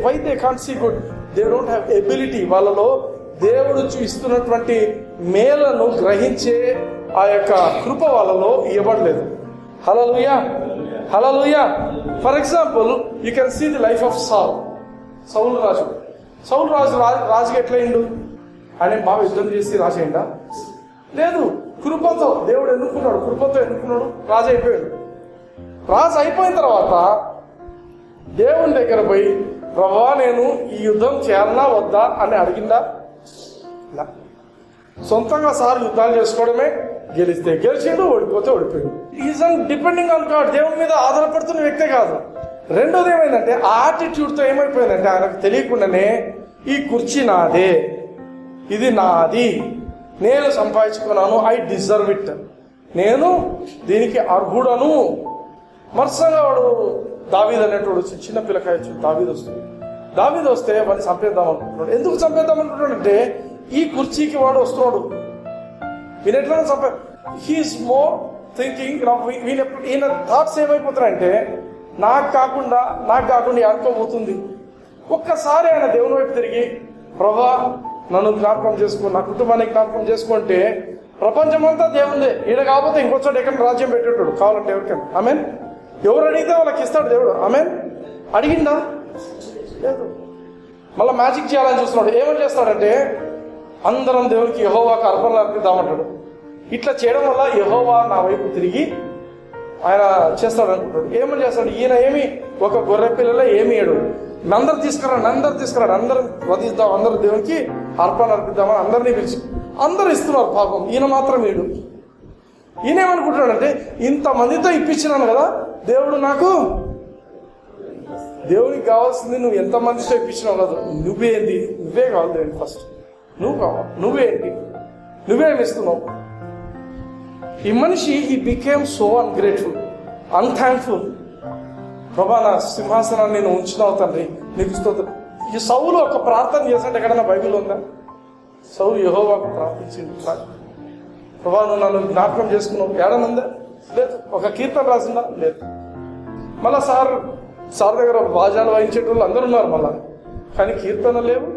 Why they can't see good? They don't have ability. వాళ్ళలో దేవుడు ఇస్తున్నటువంటి మేలను గ్రహించే ఆ యొక్క కృప వాళ్ళలో ఇవ్వబడలేదు. హల్లెలూయా, హల్లెలూయా. For example you can see the life of Saul రాజు. సౌలు రాజుగా ఎట్లయిండు? ఆయన బాగా యుద్ధం చేసి రాజేయండా? లేదు, కృపతో దేవుడు ఎన్నుకున్నాడు. కృపతో ఎన్నుకున్నాడు, రాజు అయిపోయాడు. రాజు అయిపోయిన తర్వాత దేవుని దగ్గర పోయి, ప్రభువా నేను ఈ యుద్ధం చేయాలన్నా వద్దా అని అడిగిందా? సొంతంగా యుద్ధాలు చేసుకోవడమే. గెలిస్తే గెలిచిండు, ఓడిపోతే ఓడిపోయింది. Is depending on God. దేవుని మీద ఆధారపడుతున్న వ్యక్తే కాదు. రెండోది ఏమైందంటే ఆ యాటిట్యూడ్తో ఏమైపోయిందంటే ఆయనకు తెలియకుండానే ఈ కుర్చీ నాదే, ఇది నాది, నేను సంపాదించుకున్నాను, ఐ డిజర్వ్ ఇట్, నేను దీనికి అర్హుడను. మరుసంగా వాడు దావీదు అనేటోడు చిన్న పిల్లకాయ దావీదు వస్తే వాడిని చంపేద్దాం అనుకుంటున్నాడు. ఎందుకు చంపేద్దాం అనుకుంటున్నాడు అంటే ఈ కుర్చీకి వాడు వస్తున్నాడు, వీళ్ళు ఎట్లా చంపే. He's more thinking. ఈయన థాట్స్ ఏమైపోతున్నాయంటే నాకు కాకుండా అనుకోబోతుంది. ఒక్కసారి ఆయన దేవుని వైపు తిరిగి, ప్రభా నన్ను జ్ఞాపకం చేసుకో, నా కుటుంబాన్ని జ్ఞాపకం చేసుకుంటే ప్రపంచమంతా దేవుందే, ఈడ కాకపోతే ఇంకొచ్చోటి ఎక్కడ రాజ్యం పెట్టేటాడు కావాలంటే ఎవరికైనా. ఆమెన్. ఎవరు అడిగితే వాళ్ళకి ఇస్తాడు దేవుడు. ఆమెన్. అడిగిందా? లేదు. మళ్ళీ మ్యాజిక్ చేయాలని చూస్తున్నాడు. ఏమని చేస్తాడంటే అందరం దేవునికి యెహోవాకు అర్పణలు అర్పిద్దామంటాడు. ఇట్లా చేయడం వల్ల యెహోవా నా వైపు తిరిగి ఆయన చేస్తాడు అనుకుంటాడు. ఏమని చేస్తాడు? ఈయన ఏమి ఒక గొర్రె పిల్లలే ఏమి ఏడు, అందరు తీసుకురాడు, అందరం వధిద్దాం, అందరూ దేవునికి అర్పణ అర్పిద్దామని అందరినీ పిలిచి అందరూ ఇస్తున్నారు. పాపం ఈయన మాత్రం ఏడు. ఈయనేమనుకుంటున్నాడంటే ఇంతమందితో ఇప్పించినాను కదా దేవుడు నాకు, దేవునికి కావాల్సింది నువ్వు ఎంతమందితో ఇప్పించినావు కదా, నువ్వే కావాలి దేవుడు. ఫస్ట్ నువ్వు కావాలి, నువ్వేమి ఇస్తున్నావు? ఈ మనిషి ఈ బికేమ్ సో అన్గ్రేట్ఫుల్, అన్థ్యాంక్ఫుల్. ప్రభా నా సింహాసనాన్ని నేను ఉంచినావు తండ్రి, నీకు స్తోత్రం. ఈ సౌలు ఒక ప్రార్థన చేసినట్టు ఎక్కడన్నా బైబిల్ ఉందా? సౌలు యెహోవాకు ప్రార్థించింది, ప్రభా నువ్వు నన్ను జ్ఞాపకం చేసుకున్నావు, ఏడనుందా? లేదు. ఒక కీర్తన రాసిందా? లేదు. మళ్ళా సార్ దగ్గర బాజాలు వాయించేటోళ్ళు అందరూ ఉన్నారు మళ్ళా, కానీ కీర్తన లేవు,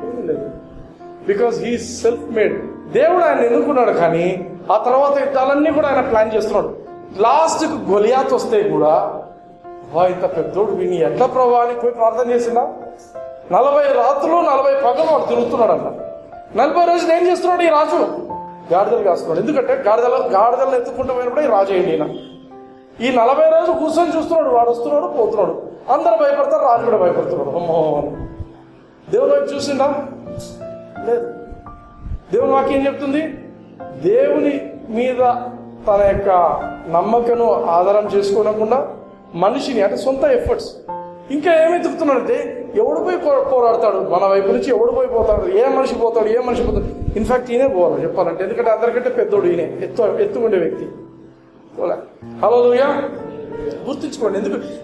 ఏమీ లేదు. Because he self made. దేవుడు ఆయన ఎన్నుకున్నాడు, కానీ ఆ తర్వాత యుద్ధాలన్నీ కూడా ఆయన ప్లాన్ చేస్తున్నాడు. లాస్ట్కు గొలియాత్ వస్తే కూడా ఇంత పెద్దోడు విని ఎట్లా ప్రభా అని పోయి ప్రార్థన చేసిందా? 40 రాత్రులు 40 పగలు వాడు తిరుగుతున్నాడు అన్న. 40 రోజులు ఏం చేస్తున్నాడు ఈ రాజు? గాడిదలు కాస్తున్నాడు. ఎందుకంటే గాడిదలను ఎత్తుకుంటూ పోయినప్పుడు ఈ రాజు అయింది. ఈ 40 రోజులు కూర్చొని చూస్తున్నాడు, వాడు వస్తున్నాడు పోతున్నాడు, అందరూ భయపడతారు, రాజు కూడా భయపడుతున్నాడు. అమ్మో, దేవుని వైపు చూసిందా? లేదు. దేవుని వాక్యం ఏం చెప్తుంది? దేవుని మీద తన యొక్క నమ్మకను ఆధారం చేసుకోకుండా మనిషిని, అంటే సొంత ఎఫర్ట్స్, ఇంకా ఏమి ఎత్తుకుతున్నాడంటే ఎవడు పోయి పోరాడతాడు మన వైపు నుంచి, ఎవడు పోతాడు, ఏ మనిషి పోతాడు. ఇన్ఫాక్ట్ ఈయనే పోవాలి చెప్పాలంటే, ఎందుకంటే అందరికంటే పెద్దోడు ఈయనే, ఎత్తుకుండే వ్యక్తి. హల్లెలూయా. గుర్తుంచుకోండి.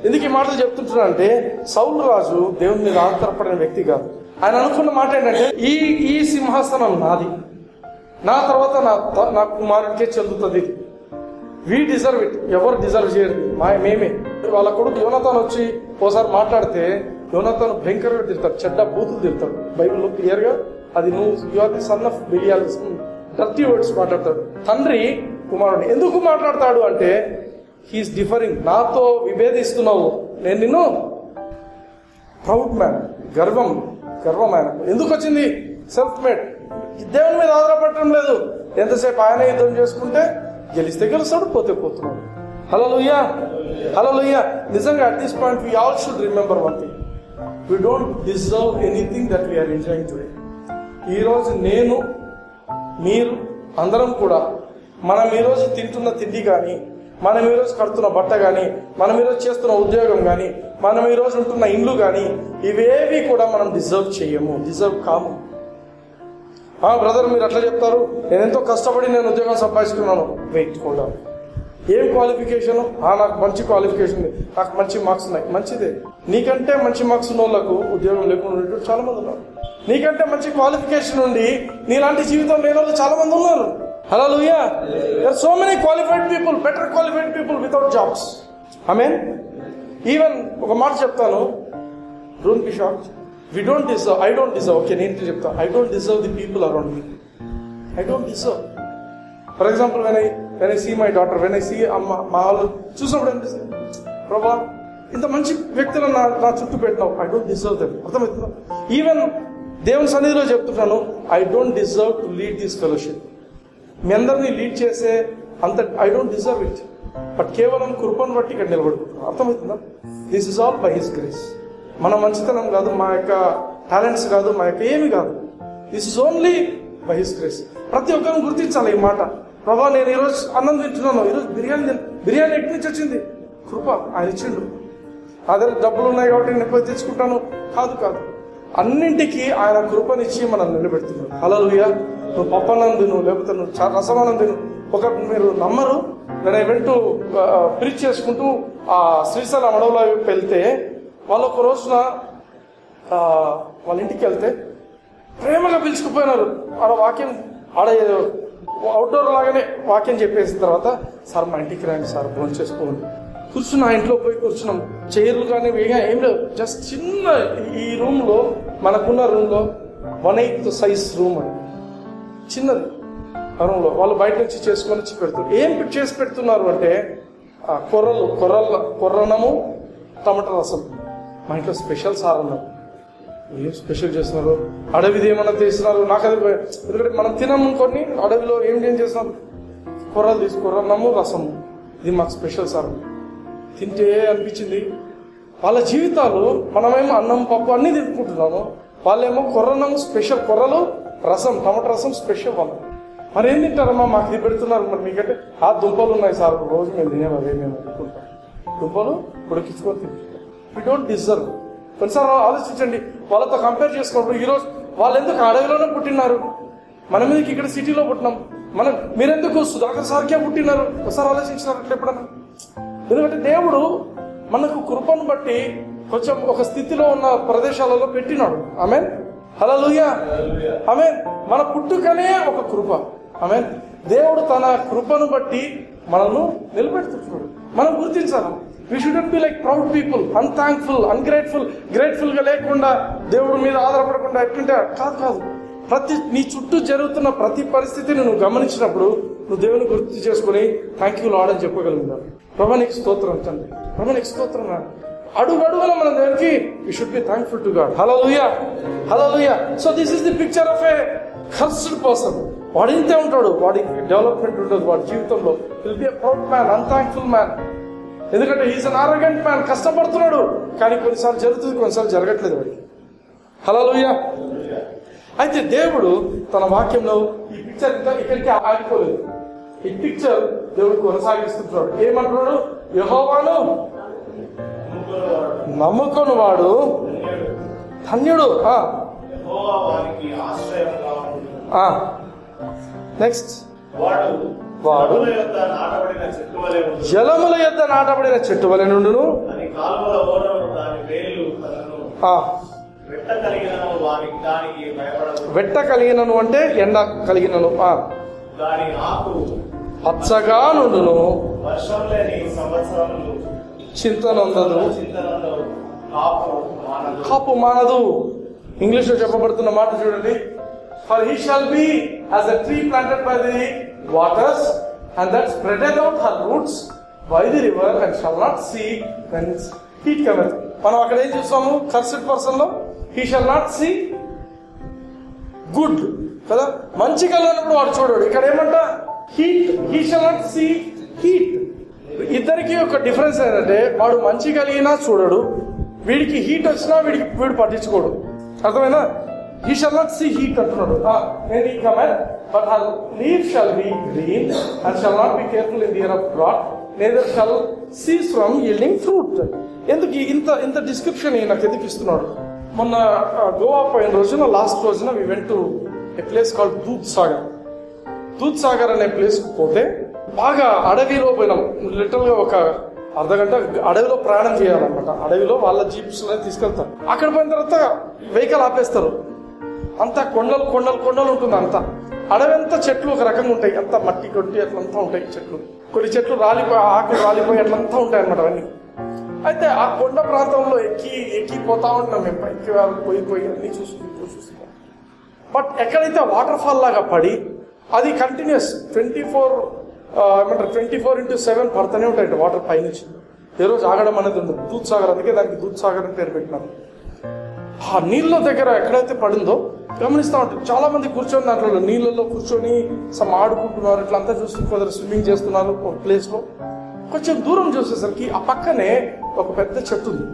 ఎందుకు ఈ మాటలు చెప్తుంటున్నా అంటే సౌలు రాజు దేవుని మీద ఆధారపడిన వ్యక్తి కాదు. ఆయన అనుకున్న మాట ఏంటంటే ఈ సింహాసనం నాది, నా తర్వాత నా కుమారుడికే చెందుతుంది, వీ డిజర్వ్ ఇట్. ఎవరు డిజర్వ్ చేయరు, మేమే. వాళ్ళ కొడుకు యోనాతాను వచ్చి ఓసారి మాట్లాడితే యోనాతాను భయంకరంగా తిడతాడు, చెడ్డ బూతులు తిడతాడు. బైబిల్లో క్లియర్ గా అది you are the son of Belial, dirty words మాట్లాడతాడు. తండ్రి కుమారుడిని ఎందుకు మాట్లాడతాడు అంటే హీఈస్ డిఫరింగ్, నాతో విభేదిస్తున్నావు, నేను నిన్ను ప్రౌడ్ మ్యాన్, గర్వం ఆయన ఎందుకు వచ్చింది? Self made. దేవుని మీద ఆధారపడటం లేదు. ఎంతసేపు ఆయన యుద్ధం చేసుకుంటే గెలిస్తే గెలుస్తాడు, పోతే పోతున్నాడు. Hallelujah, hallelujah. నిజంగా at this point we all should remember one thing, we don't deserve anything that we're enjoying today. ఈరోజు నేను, మీరు అందరం కూడా మనం ఈరోజు తింటున్న తిండి కానీ, మనం ఈరోజు కడుతున్న బట్ట కానీ, మనం ఈరోజు చేస్తున్న ఉద్యోగం కానీ, మనం ఈరోజు ఉంటున్న ఇండ్లు కానీ, ఇవేవి కూడా మనం డిజర్వ్ కాము. బ్రదర్ మీరు అట్లా చెప్తారు, నేను ఎంతో కష్టపడి నేను ఉద్యోగం సంపాదించుకున్నాను. వెయిట్ కూడా ఏం క్వాలిఫికేషన్? నాకు మంచి క్వాలిఫికేషన్ ఉంది, నాకు మంచి మార్క్స్ ఉన్నాయి. మంచిదే. నీకంటే మంచి మార్క్స్ ఉన్న వాళ్ళకు ఉద్యోగం లేకుండా చాలా మంది ఉన్నారు. నీకంటే మంచి క్వాలిఫికేషన్ ఉండి నీలాంటి జీవితం లేని వాళ్ళు చాలా మంది ఉన్నారు. హల్లెలూయా. There are so many qualified people, better qualified people without jobs. ఆమేన్. ఈవెన్ ఒక మాట చెప్తాను, don't be shocked. We don't deserve, I don't deserve, okay, నేను చెప్తా, I don't deserve the people around me. I don't deserve. For example, when I see my daughter, when I see మా వాళ్ళు చూసినప్పుడు అనిపిస్తుంది, ప్రభా ఇంత మంచి వ్యక్తులను నా చుట్టూ పెట్టినావు, I don't deserve them. అర్థమవుతుందా? ఈవెన్ దేవుని సన్నిధిలో చెప్తున్నాను, I don't deserve to lead this fellowship. మీ అందరినీ లీడ్ చేసే అంత I don't deserve it. But కేవలం కృపను బట్టి ఇక్కడ నిలబడుకుంటున్నాను. అర్థమవుతుందా? This is all by his grace. మన మంచితనం కాదు, మా యొక్క టాలెంట్స్ కాదు, మా యొక్క ఏమి కాదు. This is only by his grace. ప్రతి ఒక్కరిని గుర్తించాలి ఈ మాట. ప్రభా నేను ఈరోజు అన్నం తింటున్నాను, ఈరోజు బిర్యానీ ఎక్కడి నుంచి వచ్చింది? కృప, ఆయన ఇచ్చిండు. అదే డబ్బులు ఉన్నాయి కాబట్టి నేను ఎప్పుడు తెచ్చుకుంటాను, కాదు. అన్నింటికీ ఆయన కృపనిచ్చి మనం నిలబెడుతున్నాడు. హల్లెలూయా. నువ్వు పప్పన్నం తిను, లేకపోతే నువ్వు రసమానం తిను. మీరు నమ్మరు, నేను ఈవెంట్ ప్రీచ్ చేసుకుంటూ ఆ శ్రీశైలం అడవులో వెళ్తే వాళ్ళు ఒక రోజున వాళ్ళ ఇంటికి వెళ్తే ప్రేమగా పిలుచుకుపోయినారు. ఆడ వాక్యం, ఆడ అవుట్డోర్ లాగానే వాక్యం చెప్పేసిన తర్వాత, సార్ మా ఇంటికి రండి సార్, భోజనం చేసుకోండి. కూర్చున్న ఆ ఇంట్లో పోయి కూర్చున్నాం. చైర్లు కానీ ఏం లేవు, జస్ట్ చిన్న ఈ రూమ్ లో, మనకున్న రూమ్ లో 1/8 సైజ్ రూమ్ అని చిన్నది రూమ్ లో వాళ్ళు బయట నుంచి చేసుకొని వచ్చి పెడుతున్నారు. ఏం చేసి పెడుతున్నారు అంటే కొర్రనము టమాటా రసం. మా ఇంట్లో స్పెషల్ సార్ అన్నారు. ఏం స్పెషల్ చేస్తున్నారు? అడవిది ఏమన్నా చేస్తున్నారు? నాకు అది, ఎందుకంటే మనం తినము కొన్ని, అడవిలో ఏం చేస్తున్నారు? కొర్రలు తీసి కొర్రనము రసము, ఇది మాకు స్పెషల్ సార్. తింటే అనిపించింది వాళ్ళ జీవితాలు, మనమేమో అన్నం పప్పు అన్ని తినుకుంటున్నాము, వాళ్ళేమో కొర్రనము స్పెషల్, కొర్రలు రసం, టమాటా రసం స్పెషల్. వాళ్ళు మరి ఏం తింటారమ్మా, మాకు ఇది పెడుతున్నారు. మరి మీకంటే ఆ దుంపలు ఉన్నాయి సార్, రోజు మేము తినేవి అవే, మేము తింటుంటాం. దుంపలు ఉడికించుకొని తింటుంటాం. వి డోంట్ డిజర్వ్. కొన్నిసార్లు ఆలోచించండి, వాళ్ళతో కంపేర్ చేసుకున్నప్పుడు ఈరోజు వాళ్ళు ఎందుకు అడవిలోనే పుట్టినారు, మనం ఎందుకు ఇక్కడ సిటీలో పుట్టినాం, మీరెందుకు సుధాకర్ సార్కే పుట్టినారు? ఒకసారి ఆలోచించినారు అట్లా ఎప్పుడన్నా? ఎందుకంటే దేవుడు మనకు కృపను బట్టి కొంచెం ఒక స్థితిలో ఉన్న ప్రదేశాలలో పెట్టినాడు. ఆమేన్. హల్లెలూయా. ఆమేన్. మన పుట్టుకనే ఒక కృప. ఆమేన్. దేవుడు తన కృపను బట్టి మనల్ని నిలబెడుతున్నాడు. మనం గుర్తించాలి. We shouldn't be like proud people, unthankful, ungrateful, grateful గా లేకుండా, దేవుడి మీద ఆధారపడకుండా ఎట్లుంటే కాదు. నీ చుట్టూ జరుగుతున్న ప్రతి పరిస్థితిని నువ్వు గమనించినప్పుడు నువ్వు దేవుని గుర్తు చేసుకుని థ్యాంక్ యూ లార్డ్ అని చెప్పగలుగుతావు. ప్రభా నీకు స్తోత్రం తండ్రి, ప్రభా నీకు స్తోత్రం. అడుగడుగున మన దేవునికి we should be thankful to God. Hallelujah. Hallelujah. So this is the picture of a cursed person. వాడు ఇంతే ఉంటాడు, వాడికి డెవలప్మెంట్ ఉంటుంది వాడి జీవితంలో. He'll be a proud man, unthankful man. ఎందుకంటే ఈజ్ అన్ ఆరోగెంట్ మ్యాన్. కష్టపడుతున్నాడు కానీ కొన్నిసార్లు జరుగుతుంది, కొన్నిసార్లు జరగట్లేదు వాడికి. హల్లెలూయా. అయితే దేవుడు తన వాక్యంలో ఈ పిక్చర్ ఇక్కడికి ఆగిపోలేదు. ఈ పిక్చర్ దేవుడు కొనసాగిస్తున్నాడు. ఏమంటున్నాడు? యెహోవాను నమ్ముకొని వాడు ధన్యుడు. నెక్స్ట్, వాడు జలముల యొద్ద నాటబడిన చెట్టు వలె నుండును, వెట్ట కలిగినను అంటే ఎండ కలిగినను, పచ్చగా నుండును, చింతనందదు, కాపు మానదు. ఇంగ్లీష్ లో చెప్పబడుతున్న మాట చూడండి. For he shall be as a tree planted by the waters, and that spreadeth out her roots by the river, and shall not see when heat cometh. మనం అక్కడ ఏం చూస్తాము? కర్స్డ్ పర్సన్ లో he shall not see good కదా, మంచి కలిగినప్పుడు వాడు చూడడు. ఇక్కడ ఏమంట? Heat. he shall not see heat. ఇద్దరికి ఒక డిఫరెన్స్ ఏంటంటే, వాడు మంచి కలిగినా చూడడు, వీడికి హీట్ వచ్చినా వీడు పట్టించుకోడు. అర్థమైనా? He shall not see heat అంటున్నాడు. When he cometh, but her leaf shall be green, and shall not be careful in the year of drought, neither shall cease from yielding fruit. ఎందుకు ఇంత description నాకు ఎందుకు ఇస్తున్నాడు? మొన్న గోవా పోయిన రోజున, last రోజున we went to a place called దూద్ సాగర్ అనే ప్లేస్ పోతే బాగా అడవిలో పోయినాం. లిటరల్ గా ఒక అర్ధగంట అడవిలో ప్రయాణం చేయాలన్నమాట. అడవిలో వాళ్ళ జీప్స్ తీసుకెళ్తారు. అక్కడ పోయిన తర్వాత వెహికల్ ఆపేస్తారు. అంతా కొండలు కొండలు కొండలు ఉంటుంది. అంతా అడవంతా చెట్లు ఒక రకంగా ఉంటాయి, అంతా మట్టి కొట్టి అట్లంతా ఉంటాయి చెట్లు. కొన్ని చెట్లు రాలిపోయి ఆకులు రాలిపోయి అట్లంతా ఉంటాయి అన్నమాట అవన్నీ. అయితే ఆ కొండ ప్రాంతంలో ఎక్కి పోతా ఉంటాం మేము, పైకి పోయి అన్ని చూసుకుంటాం. బట్ ఎక్కడైతే వాటర్ ఫాల్ లాగా పడి అది కంటిన్యూస్ 24/7 పడుతూనే ఉంటాయి వాటర్ పైనుంచి. ఏ రోజు ఆగడం అనేది ఉండదు. దూద్ సాగర్, అందుకే దానికి దూద్ సాగర్ అని పేరు పెట్టినారు. ఆ నీళ్ళ దగ్గర ఎక్కడైతే పడిందో గమనిస్తూ ఉంటుంది. చాలా మంది కూర్చొని దాంట్లో నీళ్ళల్లో కూర్చొని ఆడుకుంటున్నారు, ఇట్లా అంతా చూస్తూ కొందరు స్విమ్మింగ్ చేస్తున్నారు ఒక ప్లేస్ లో. కొంచెం దూరం చూసేసరికి ఆ పక్కనే ఒక పెద్ద చెట్టు ఉంది.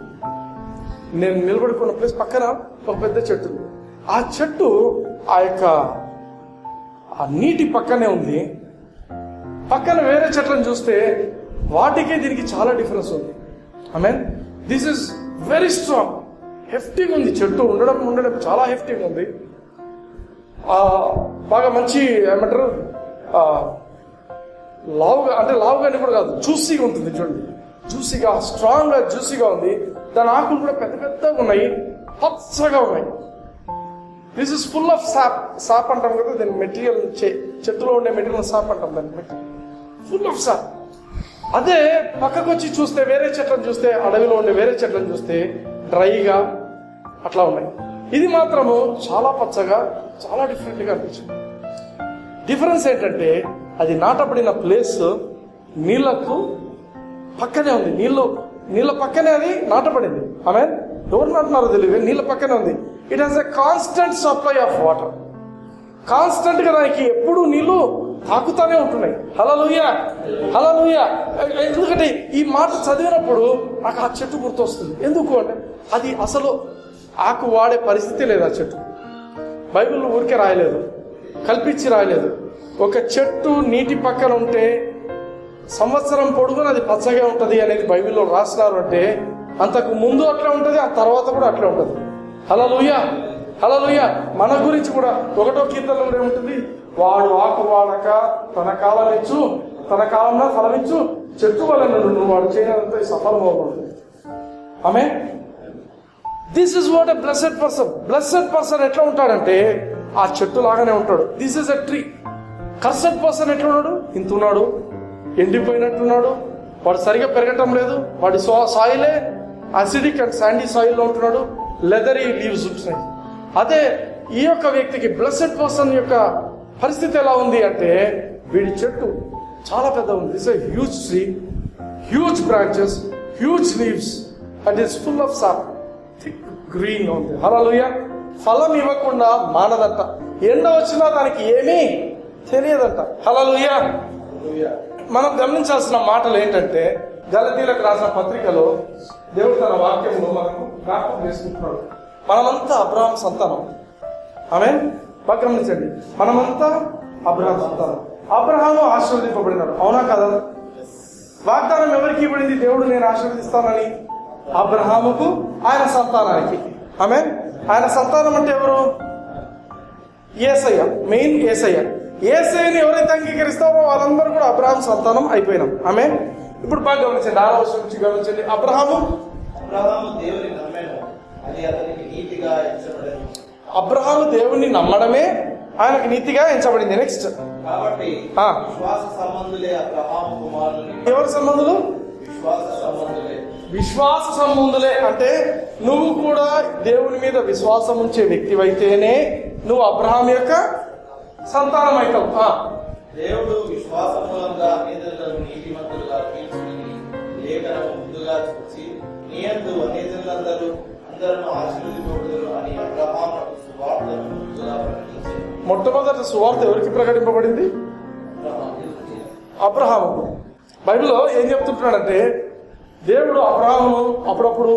నేను నిలబడుకున్న ప్లేస్ పక్కన ఒక పెద్ద చెట్టు ఉంది. ఆ చెట్టు ఆ నీటి పక్కనే ఉంది. పక్కన వేరే చెట్లను చూస్తే వాటికి దీనికి చాలా డిఫరెన్స్ ఉంది. I mean this is very strong, హెఫ్టీగా ఉంది. చెట్టు ఉండడం చాలా హెఫ్టీగా ఉంది. బాగా మంచి ఏమంటారు, లావుగాని కూడా కాదు, జ్యూసీగా ఉంటుంది. చూడండి, జ్యూసీగా స్ట్రాంగ్ గా జ్యూసీగా ఉంది. దాని ఆకులు కూడా పెద్ద పెద్దగా ఉన్నాయి, పచ్చగా ఉన్నాయి. దిస్ ఇస్ ఫుల్ ఆఫ్ సాప్ అంటాం కదా దాని మెటీరియల్, చెట్టులో ఉండే మెటీరియల్ సాప్ అంటాం దాన్ని, ఫుల్ ఆఫ్ సాప్. అదే పక్కకు వచ్చి చూస్తే వేరే చెట్లను చూస్తే, అడవిలో ఉండే వేరే చెట్లను చూస్తే డ్రైగా అట్లా ఉన్నాయి. ఇది మాత్రము చాలా పచ్చగా, చాలా డిఫరెంట్ గా అనిపించింది. డిఫరెన్స్ ఏంటంటే అది నాటబడిన ప్లేస్ నీళ్లకు పక్కనే ఉంది. నీళ్ళ పక్కనే అది నాటబడింది. ఆమె ఎవరు నాటున్నారో తెలియదు, నీళ్ళ పక్కనే ఉంది. It has a constant supply of water. Constant గా దానికి ఎప్పుడు నీళ్లు తాకుతానే ఉంటున్నాయి. హల్లెలూయా, హల్లెలూయా. ఎందుకంటే ఈ మాట చదివినప్పుడు నాకు ఆ చెట్టు గుర్తొస్తుంది. ఎందుకు అంటే అది అసలు ఆకు వాడే పరిస్థితి లేదు. ఆ చెట్టు బైబిల్లో ఊరికే రాయలేదు, కల్పించి రాయలేదు. ఒక చెట్టు నీటి పక్కన ఉంటే సంవత్సరం పొడుగున అది పచ్చగా ఉంటుంది అనేది బైబిల్లో రాసినారు అంటే అంతకు ముందు అట్లా ఉంటుంది, ఆ తర్వాత కూడా అట్లా ఉంటుంది. హల్లెలూయా, హల్లెలూయా. మన గురించి కూడా 1వ కీర్తనలో కూడా ఏముంటుంది, వాడు ఆకు వాడక తన కాలంలో ఫలమిచ్చు చెట్టు వల్ల నువ్వు వాడు చేయనంత సఫలమవుతుంది. ఆమె this is what a blessed person. Blessed person ఎట్లా ఉంటాడంటే ఆ చెట్టు లాగానే ఉంటాడు. This is a tree. Cursed person ఎట్లా ఉన్నాడు, ఇంత ఉన్నాడు, ఎండిపోయినట్టున్నాడు, వాడు సరిగా పెరగటం లేదు, వాడి సాయిలే అసిడిక్ అండ్ శాండీ సాయిల్లో ఉంటున్నాడు, లెదరీ లీవ్స్ ఉంటున్నాయి. అదే ఈ యొక్క వ్యక్తికి బ్లెస్సెడ్ పర్సన్ యొక్క పరిస్థితి ఎలా ఉంది అంటే వీడి చెట్టు చాలా పెద్ద ఉంది. It's a huge tree, huge branches, huge leaves, and it's full of sap, thick green ఉంది. హల్లెలూయా. ఫలం ఇవ్వకుండా మానదంట, ఎండ వచ్చినా దానికి ఏమీ తెలియదంట. హల్లెలూయా. మనం గమనించాల్సిన మాటలు ఏంటంటే గలతీలకు రాసిన పత్రికలో దేవుడు తన వాక్యంలో మనకు జ్ఞాపకం చేసుకుంటున్నాడు. మనమంతా అబ్రహాం సంతానం. ఆమేన్. బాగా గమనించండి, మనమంతా అబ్రహాం సంతానం. అబ్రహాము ఆశీర్వదింపబడినాడు, అవునా కదా? వాగ్దానం ఎవరికి ఇవ్వడింది? దేవుడు నేను ఆశీర్వదిస్తానని అబ్రహాముకు, ఆయన సంతానానికి. ఆమేన్. ఆయన సంతానం అంటే ఎవరు? యేసయ్య, మెయిన్ యేసయ్య. యేసయ్యని ఎవరైతే అంగీకరిస్తారో వాళ్ళందరూ కూడా అబ్రహాం సంతానం అయిపోయినాం. ఆమేన్. ఇప్పుడు బాగా గమనించండి, 6వ వచనం నుంచి గమనించండి. అబ్రహాము దేవుని నమ్మాను, అది అతనికి నీతిగా ఎంచబడింది. అబ్రహాము దేవుణ్ణి నమ్మడమే ఆయనకు నీతిగా ఎంచబడింది. నెక్స్ట్, కాబట్టి విశ్వాస సంబంధులే అబ్రహాము కుమారులు. ఎవరి సంబంధులు? విశ్వాస సంబంధులే. విశ్వాస సంబంధులే అంటే నువ్వు కూడా దేవుని మీద విశ్వాసం ఉంచే వ్యక్తివైతేనే నువ్వు అబ్రహాం యొక్క సంతానం అవుతావు. దేవుడు విశ్వాస మూలంగా అన్యజనులను నీతిమంతులుగా తీర్చుకుని లేఖనం ముందుగా చూసి నీయందు అన్యజనులందరూ అందరూ ఆశీర్వదింపబడుదురు అని అబ్రహామునకు సువార్తను ముందుగా ప్రకటించారు. మొట్టమొదటి సువార్త ఎవరికి ప్రకటింపబడింది? అబ్రహాముకు. బైబిల్లో ఏం చెప్తుంటున్నాడంటే దేవుడు అబ్రహామును అప్పుడప్పుడు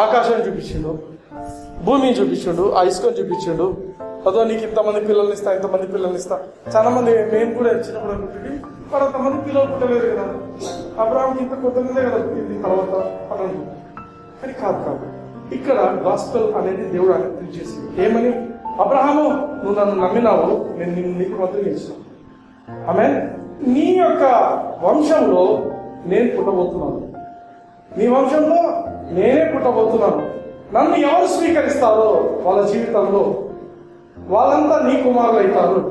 ఆకాశాన్ని చూపించిండు, భూమిని చూపించిండు, ఆ ఇసుకని చూపించిండు. అదో నీకు ఇంతమంది పిల్లల్ని ఇస్తా, ఇంతమంది పిల్లల్ని ఇస్తా. చాలా మంది మేము కూడా చిన్నప్పుడు అనుకుంటుంది వాడు అంతమంది పిల్లలు పుట్టలేదు కదా, అబ్రహాంకి ఇంత కొత్తమందే కదా పుట్టింది తర్వాత అట్లా. కానీ కాదు. ఇక్కడ గాస్పెల్ అనేది దేవుడు అనేది చేసింది. ఏమని? అబ్రహాము నువ్వు నన్ను నమ్మినావు, నేను నీకు మంత్రి చేసిన. ఆమేన్. నీ యొక్క వంశంలో నేను పుట్టబోతున్నాను, నీ వంశంలో నేనే పుట్టబోతున్నాను. నన్ను ఎవరు స్వీకరిస్తారో వాళ్ళ జీవితంలో వాళ్ళంతా నీ కుమారులు అవుతారు.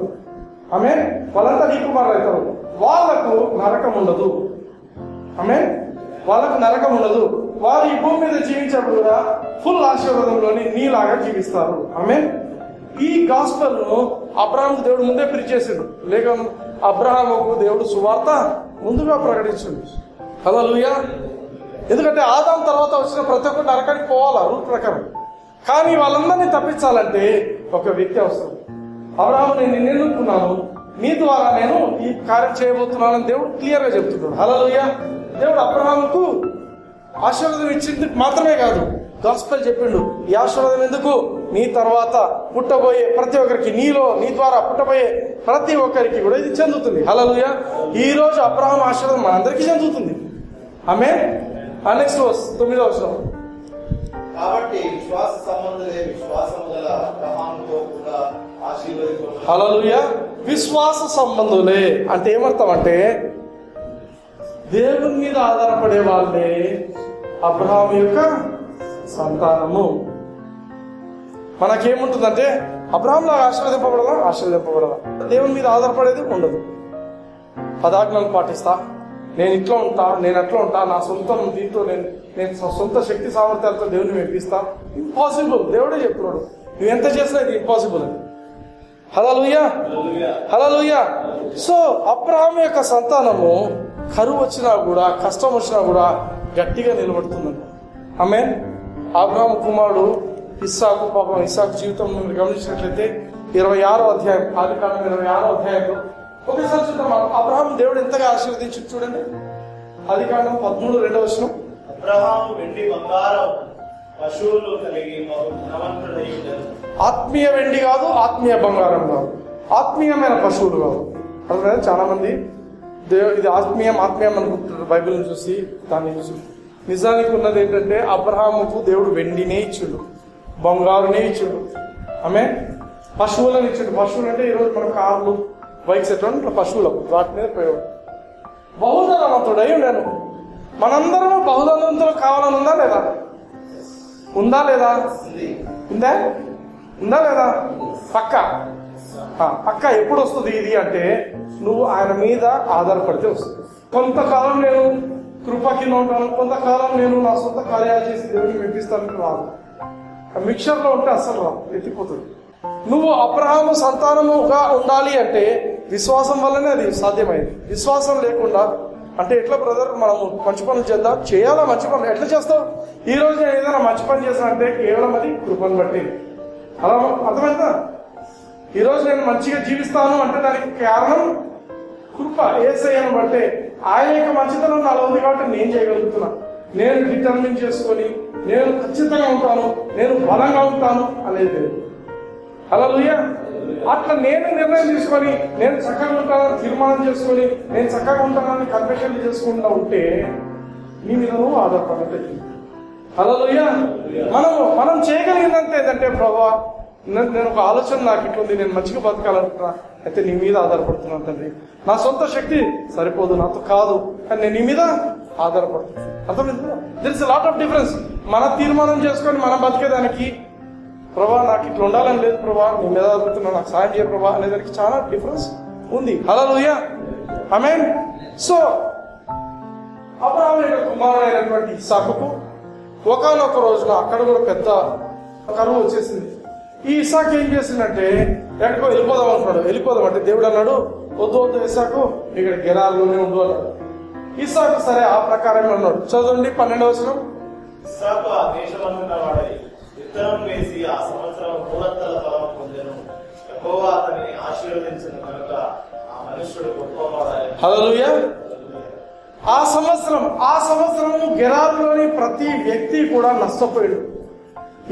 ఆమె వాళ్ళంతా నీ కుమారులు అవుతారు. వాళ్ళకు నరకం ఉండదు. ఆమె వాళ్ళకు నరకం ఉండదు. వారు ఈ భూమి మీద జీవించేప్పుడు కూడా ఫుల్ ఆశీర్వాదంలోని నీలాగా జీవిస్తారు. ఆమె ఈ గాస్పెల్ ను అబ్రహాంకు దేవుడు ముందే పిలిచేసాడు. లేక అబ్రహాముకు దేవుడు సువార్త ముందుగా ప్రకటించింది. హల్లెలూయా. ఎందుకంటే ఆదాం తర్వాత వచ్చిన ప్రతి ఒక్కరు నరకానికి పోవాలా రూల్ ప్రకారం. కానీ వాళ్ళందరినీ తప్పించాలంటే ఒక వ్యక్తి అవసరం. అబ్రహాము, నేను నిన్ను ఎన్నుకున్నాను, నీ ద్వారా నేను ఈ కార్యం చేయబోతున్నానని దేవుడు క్లియర్ గా చెప్తున్నాడు. హల్లెలూయా. దేవుడు అబ్రహాముకు ఆశీర్వాదం ఇచ్చింది మాత్రమే కాదు, గాస్పెల్ చెప్పిండు. ఈ ఆశీర్వాదం ఎందుకు? నీ తర్వాత పుట్టబోయే ప్రతి ఒక్కరికి, నీ ద్వారా పుట్టబోయే ప్రతి ఒక్కరికి కూడా ఇది చెందుతుంది. హల్లెలూయా. ఈ రోజు అబ్రహాం ఆశీర్వాదం మనందరికీ చెందుతుంది. ఆమేన్. నెక్స్ట్ వర్స్ 9వ వచనం. కాబట్టి విశ్వాస సంబంధులే విశ్వాసము గల అబ్రహాముతో కూడా ఆశీర్వదించబడును. హల్లెలూయా. విశ్వాస సంబంధులే అంటే ఏమర్థం అంటే దేవుని మీద ఆధారపడే వాళ్ళే అబ్రహాం యొక్క సంతానము. మనకేముంటుందంటే అబ్రహాం లాగా ఆశీర్వదింపబడదా? దేవుని మీద ఆధారపడేది ఉండదు. పదాజ్ఞలు పాటిస్తా, నేను ఇట్లా ఉంటా, నేను అట్లా ఉంటా, నా సొంతం దీంతో నేను సొంత శక్తి సామర్థ్యాలతో దేవుని మెప్పిస్తా. ఇంపాసిబుల్. దేవుడే చెప్తున్నాడు, నువ్వు ఎంత చేసినా ఇది ఇంపాసిబుల్ అని. హల్లెలూయా. హల్లెలూయా. సో అబ్రహాం యొక్క సంతానము కరువు వచ్చినా కూడా, కష్టం వచ్చినా కూడా గట్టిగా నిలబడుతుందంట. ఆమేన్. అబ్రహాం కుమారుడు ఇస్సాకు, పాపం ఇస్సాకు జీవితం మీరు గమనించినట్లయితే 26వ అధ్యాయం, ఆదికాండం 26వ అధ్యాయంలో ఒకసారి చూద్దాం. అబ్రహాం దేవుడు ఎంతగా ఆశీర్వదించి చూడండి. ఆదికాండం 13:2 వచనం. అబ్రహాము వెండి బంగారం పశువులు కలిగి ధనవంతుడై ఉండెను. ఆత్మీయ వెండి కాదు, ఆత్మీయ బంగారం కాదు, ఆత్మీయమైన పశువులు కాదు. అర్థమైనా? చాలా మంది ఇది ఆత్మీయం అనుకుంటున్నారు బైబిల్ని చూసి, దాన్ని చూసి. నిజానికి ఉన్నది ఏంటంటే అబ్రహాముకు దేవుడు వెండినే ఇచ్చిండు, బంగారునే ఇచ్చిండు. ఆమె పశువులను ఇచ్చిండు. పశువులు అంటే ఈరోజు మన కార్లు, బైక్స్ ఎట్లా పశువులకు వాటి మీద ప్రయోగం. బహుధనవంతుడై నేను. మనందరము బహుధనవంతులు కావాలని ఉందా లేదా? ఉందా లేదా? ఉందా లేదా? పక్క ఎప్పుడు వస్తుంది ఇది అంటే నువ్వు ఆయన మీద ఆధారపడితే వస్తుంది. కొంతకాలం నేను కృప కింద ఉంటాను, కొంతకాలం నేను నా సొంత కార్యాలు చేసి దేవుడిని మెప్పిస్తాను రాదు. మిక్చర్లో ఉంటే అస్సలు రాదు, ఎత్తిపోతుంది. నువ్వు అబ్రహాము సంతానముగా ఉండాలి అంటే విశ్వాసం వల్లనే అది సాధ్యమైంది. విశ్వాసం లేకుండా అంటే ఎట్లా బ్రదర్, మనము మంచి పనులు చేద్దాం, చేయాలా మంచి పనులు ఎట్లా చేస్తావు? ఈ రోజు నేను ఏదైనా మంచి పని చేశాను అంటే కేవలం అది కృపను బట్టి. అలా అర్థమైందా? ఈ రోజు నేను మంచిగా జీవిస్తాను అంటే దానికి కారణం కృప, యేసయ్యను బట్టే. ఆయన యొక్క మంచితనం నాలో ఉంది కాబట్టి నేను చేయగలుగుతున్నా. నేను డిటర్మిన్ చేసుకొని నేను ఖచ్చితంగా ఉంటాను, నేను బలంగా ఉంటాను అనేది. హల్లెలూయా. అట్లా నేను నిర్ణయం తీసుకొని నేను చక్కగా ఉంటానని తీర్మానం చేసుకొని నేను చక్కగా ఉంటానని కన్ఫెషన్లు చేసుకుంటా ఉంటే నీ మీద నువ్వు ఆధారపడతాయి. హల్లెలూయా. మనం చేయగలిగినంత ఏంటంటే ప్రభా, నేను ఒక ఆలోచన నాకు ఇట్లుంది, నేను మంచిగా బతకాలంటున్నా, అయితే నీ మీద ఆధారపడుతున్నాను తండ్రి. నా సొంత శక్తి సరిపోదు, నాతో కాదు, కానీ నేను నీ మీద ఆధారపడుతున్నాను. అర్థమైంది? There is lot of difference. మన తీర్మానం చేసుకొని మనం బతికేదానికి, ప్రభా నాకు ఇట్లా ఉండాలని లేదు ప్రభా, నీ మీద ఆధారపడుతున్నా, నాకు సాయం చేయ ప్రభా అనేదానికి చాలా డిఫరెన్స్ ఉంది. హల్లెలూయా. ఆమేన్. సో అబ్రహాము యొక్క కుమారుడైనటువంటి ఇస్సాకుకు ఒకానొక రోజున అక్కడ కూడా పెద్ద కరువు వచ్చేసింది. ఈ ఇస్సాకు ఏం చేసిందంటే ఎక్కడికో వెళ్ళిపోదాం అనుకున్నాడు. వెళ్ళిపోదాం అంటే దేవుడు అన్నాడు, వద్దు ఇస్సాకు, ఇక్కడ గెరాల్లోనే ఉండు అన్నాడు. ఇస్సాకు సరే ఆ ప్రకారం అన్నాడు. చదవండి 12వ వచనం. ఇస్సాకు ఆ దేశమందున్న వాడై విత్తనం వేసి ఆ సంవత్సరం మూడంతల ఫలం పొందెను. యెహోవా అతనిని ఆశీర్వదించిన కనుక ఆ మనుష్యుడు గొప్పవాడాయెను. హల్లెలూయా. ఆ సంవత్సరం గెరారులోని ప్రతి వ్యక్తి కూడా నష్టపోయాడు.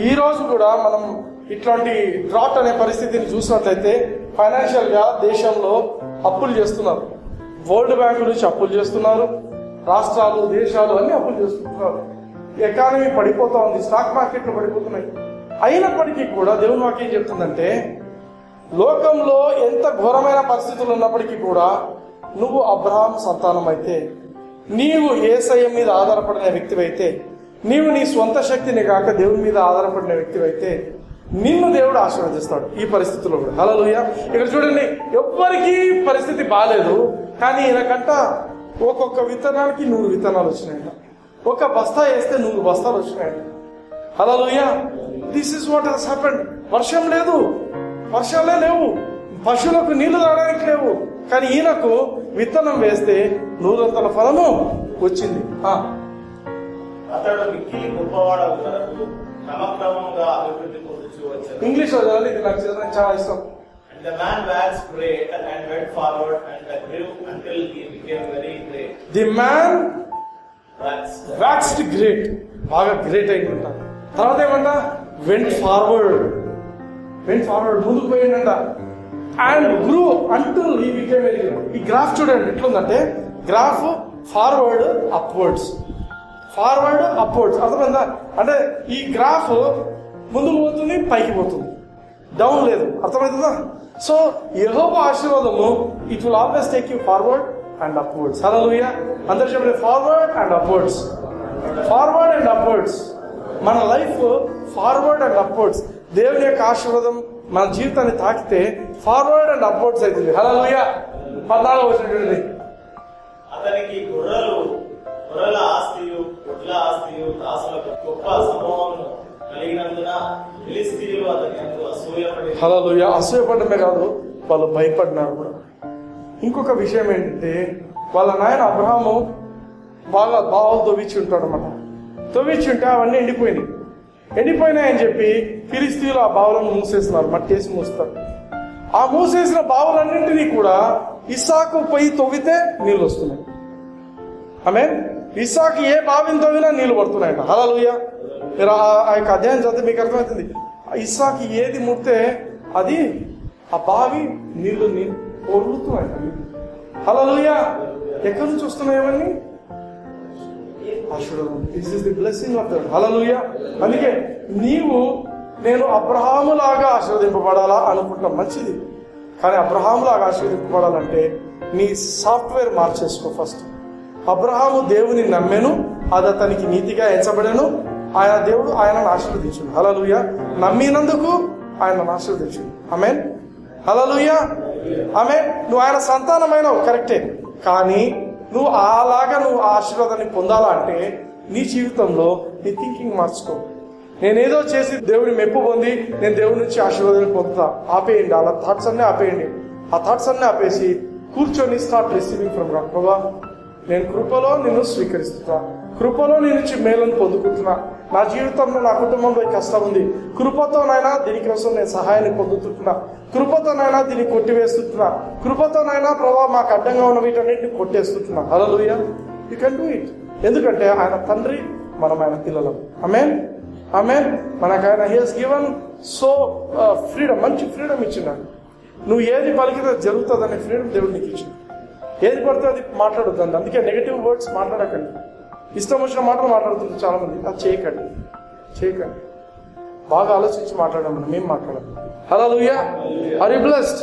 ఈ రోజు కూడా మనం ఇట్లాంటి డ్రాట్ అనే పరిస్థితిని చూసినట్లయితే ఫైనాన్షియల్ గా దేశంలో అప్పులు చేస్తున్నారు. వరల్డ్ బ్యాంక్ నుంచి అప్పులు చేస్తున్నారు, రాష్ట్రాలు, దేశాలు అన్ని అప్పులు చేస్తున్నారు. ఎకానమీ పడిపోతా ఉంది, స్టాక్ మార్కెట్లు పడిపోతున్నాయి. అయినప్పటికీ కూడా దేవుని వాక్యం ఏం చెప్తుందంటే, లోకంలో ఎంత ఘోరమైన పరిస్థితులు ఉన్నప్పటికీ కూడా నువ్వు అబ్రహాం సంతానం అయితే, నీవు యేసయ్య మీద ఆధారపడిన వ్యక్తివైతే, నీవు నీ స్వంత శక్తిని కాక దేవుని మీద ఆధారపడిన వ్యక్తివైతే నిన్ను దేవుడు ఆశీర్వదిస్తాడు ఈ పరిస్థితుల్లో కూడా. హల్లెలూయా. ఇక్కడ చూడండి, ఎవ్వరికీ పరిస్థితి బాగాలేదు, కానీ ఈయనకంట ఒక్కొక్క విత్తనానికి 100 విత్తనాలు వచ్చినాయంట. ఒక బస్తా వేస్తే 100 బస్తాలు వచ్చినాయంట. హల్లెలూయా. This is what has happened. వర్షం లేదు, వర్షాలే లేవు, పశువులకు నీళ్లు తాగడానికి లేవు, కానీ ఈయనకు విత్తనం వేస్తే 100 ఫలము వచ్చింది. అతడు మిక్కిలి గొప్పవాడగు వరకు క్రమక్రమంగా అభివృద్ధి పొందుచూ వచ్చాడు. ఇంగ్లీష్ లో చదవాలి, ఇది నాకు చదవడానికి చాలా ఇష్టం. And the man waxed great and went forward and grew until he became very great. The man waxed great. బాగా గ్రేట్ అయిందంట. తర్వాత ఏమంట? వెంట్ ఫార్వర్డ్ ముందుకు పోయిందంట. And grew until he became very great. ఈ గ్రాఫ్ చూడండి ఎట్లుందంటే, గ్రాఫ్ ఫార్వర్డ్ అప్వర్డ్స్ అర్థమైందా? అంటే ఈ గ్రాఫ్ ముందుకు పోతుంది, పైకి పోతుంది, డౌన్ లేదు. అర్థమవుతుందా? సో యెహోవా ఆశీర్వాదము it will always take you forward and upwards. హల్లెలూయా. అందరూ చెప్పండి, ఫార్వర్డ్ అండ్ అప్వర్డ్స్. మన లైఫ్ ఫార్వర్డ్ అండ్ అప్వర్డ్స్. దేవుని యొక్క ఆశీర్వాదం మన జీవితాన్ని తాకితే ఫార్వర్డ్ అండ్ అప్వర్డ్స్ అవుతుంది. హల్లెలూయా. 14వ వచనం, అతనికి గొర్రెల ఆస్తియు గుడ్ల ఆస్తియు దాసులకు గొప్ప సమూహము కలిగినందున ఫిలిష్తీయులు అతని యందు అసూయపడి. హల్లెలూయా. అసూయపడమే కాదు, వాళ్ళు భయపడినారు కూడా. ఇంకొక విషయం ఏంటంటే, వాళ్ళ నాయన అబ్రహాము బాగా బావులు తవ్వించి ఉంటాడు అన్నమాట. తవ్వించి ఉంటే అవన్నీ ఎండిపోయినాయని చెప్పి ఫిలిష్తీయులు ఆ బావులను మూసేస్తున్నారు, మట్టేసి మూస్తారు. ఆ మూసేసిన బావులన్నింటినీ కూడా ఇస్సాకు పోయి తవ్వితే నీళ్ళు వస్తున్నాయి. ఆమేన్. ఇస్సాకు ఏ బావిని తవ్వినా నీళ్లు పడుతున్నాయంట. హల్లెలూయా. మీరు ఆ యొక్క అధ్యాయం చదివితే మీకు అర్థమవుతుంది. ఇస్సాకు ఏది ముడితే అది ఆ బావి నీళ్లు పొరులుతున్నాయంట. హల్లెలూయా. ఎక్కడి నుంచి వస్తున్నాయవన్నీ? ఆశీర్వాదం. This is the blessing of God. Hallelujah. అందుకే నేను అబ్రహాము లాగా ఆశీర్వదింపబడాలా అనుకుంటున్నా, మంచిది. కానీ అబ్రహాము లాగా ఆశీర్వదింపబడాలంటే నీ సాఫ్ట్వేర్ మార్చేసుకో ఫస్ట్. అబ్రహాము దేవుని నమ్మెను, అది అతనికి నీతిగా ఎంచబడెను, దేవుడు ఆయనను ఆశీర్వదించును. హల్లెలూయా. నమ్మినందుకు ఆయనను ఆశీర్వదించును. ఆమేన్. హల్లెలూయా. ఆమేన్. నువ్వు ఆయన సంతానమైనవు, కరెక్టే. కానీ నువ్వు ఆశీర్వాదాన్ని పొందాలా అంటే నీ జీవితంలో నీ థింకింగ్ మార్చుకో. నేనేదో చేసి దేవుని మెప్పు పొంది నేను దేవుడి నుంచి ఆశీర్వాదాన్ని పొందుతా, ఆపేయండి. అలా థాట్స్ అన్నీ ఆపేయండి. ఆ థాట్స్ అన్నీ ఆపేసి కూర్చొని స్టార్ట్ రిసీవింగ్ ఫ్రమ్ గాడ్. ప్రభా, నేను కృపలో నిన్ను స్వీకరిస్తున్నా, కృపలో నీ నుంచి మేలను పొందుకుంటున్నా. నా జీవితంలో, నా కుటుంబంలో కష్టం ఉంది, కృపతోనైనా దీనికోసం నేను సహాయాన్ని పొందుతుంటున్నా, కృపతోనైనా దీన్ని కొట్టివేస్తున్నా, కృపతోనైనా ప్రభా మాకు అడ్డంగా ఉన్న వీటన్నిటిని కొట్టేస్తున్నా. Hallelujah. You can do it. ఎందుకంటే ఆయన తండ్రి, మనం ఆయన పిల్లలం. ఆమేన్. మనకు ఆయన he has given so freedom, మంచి ఫ్రీడమ్ ఇచ్చినాడు. నువ్వు ఏది పలికితే జరుగుతుంది అనే ఫ్రీడమ్ దేవుడు నీకు ఇచ్చింది. ఏది పడితే అది మాట్లాడొద్దండి. అందుకే నెగటివ్ వర్డ్స్ మాట్లాడకండి. ఇష్టం వచ్చిన మాటలు మాట్లాడుతుంది చాలా మంది. అది చేయకండి. బాగా ఆలోచించి మాట్లాడమని మేము మాట్లాడాలి. హల్లెలూయా. Are you blessed?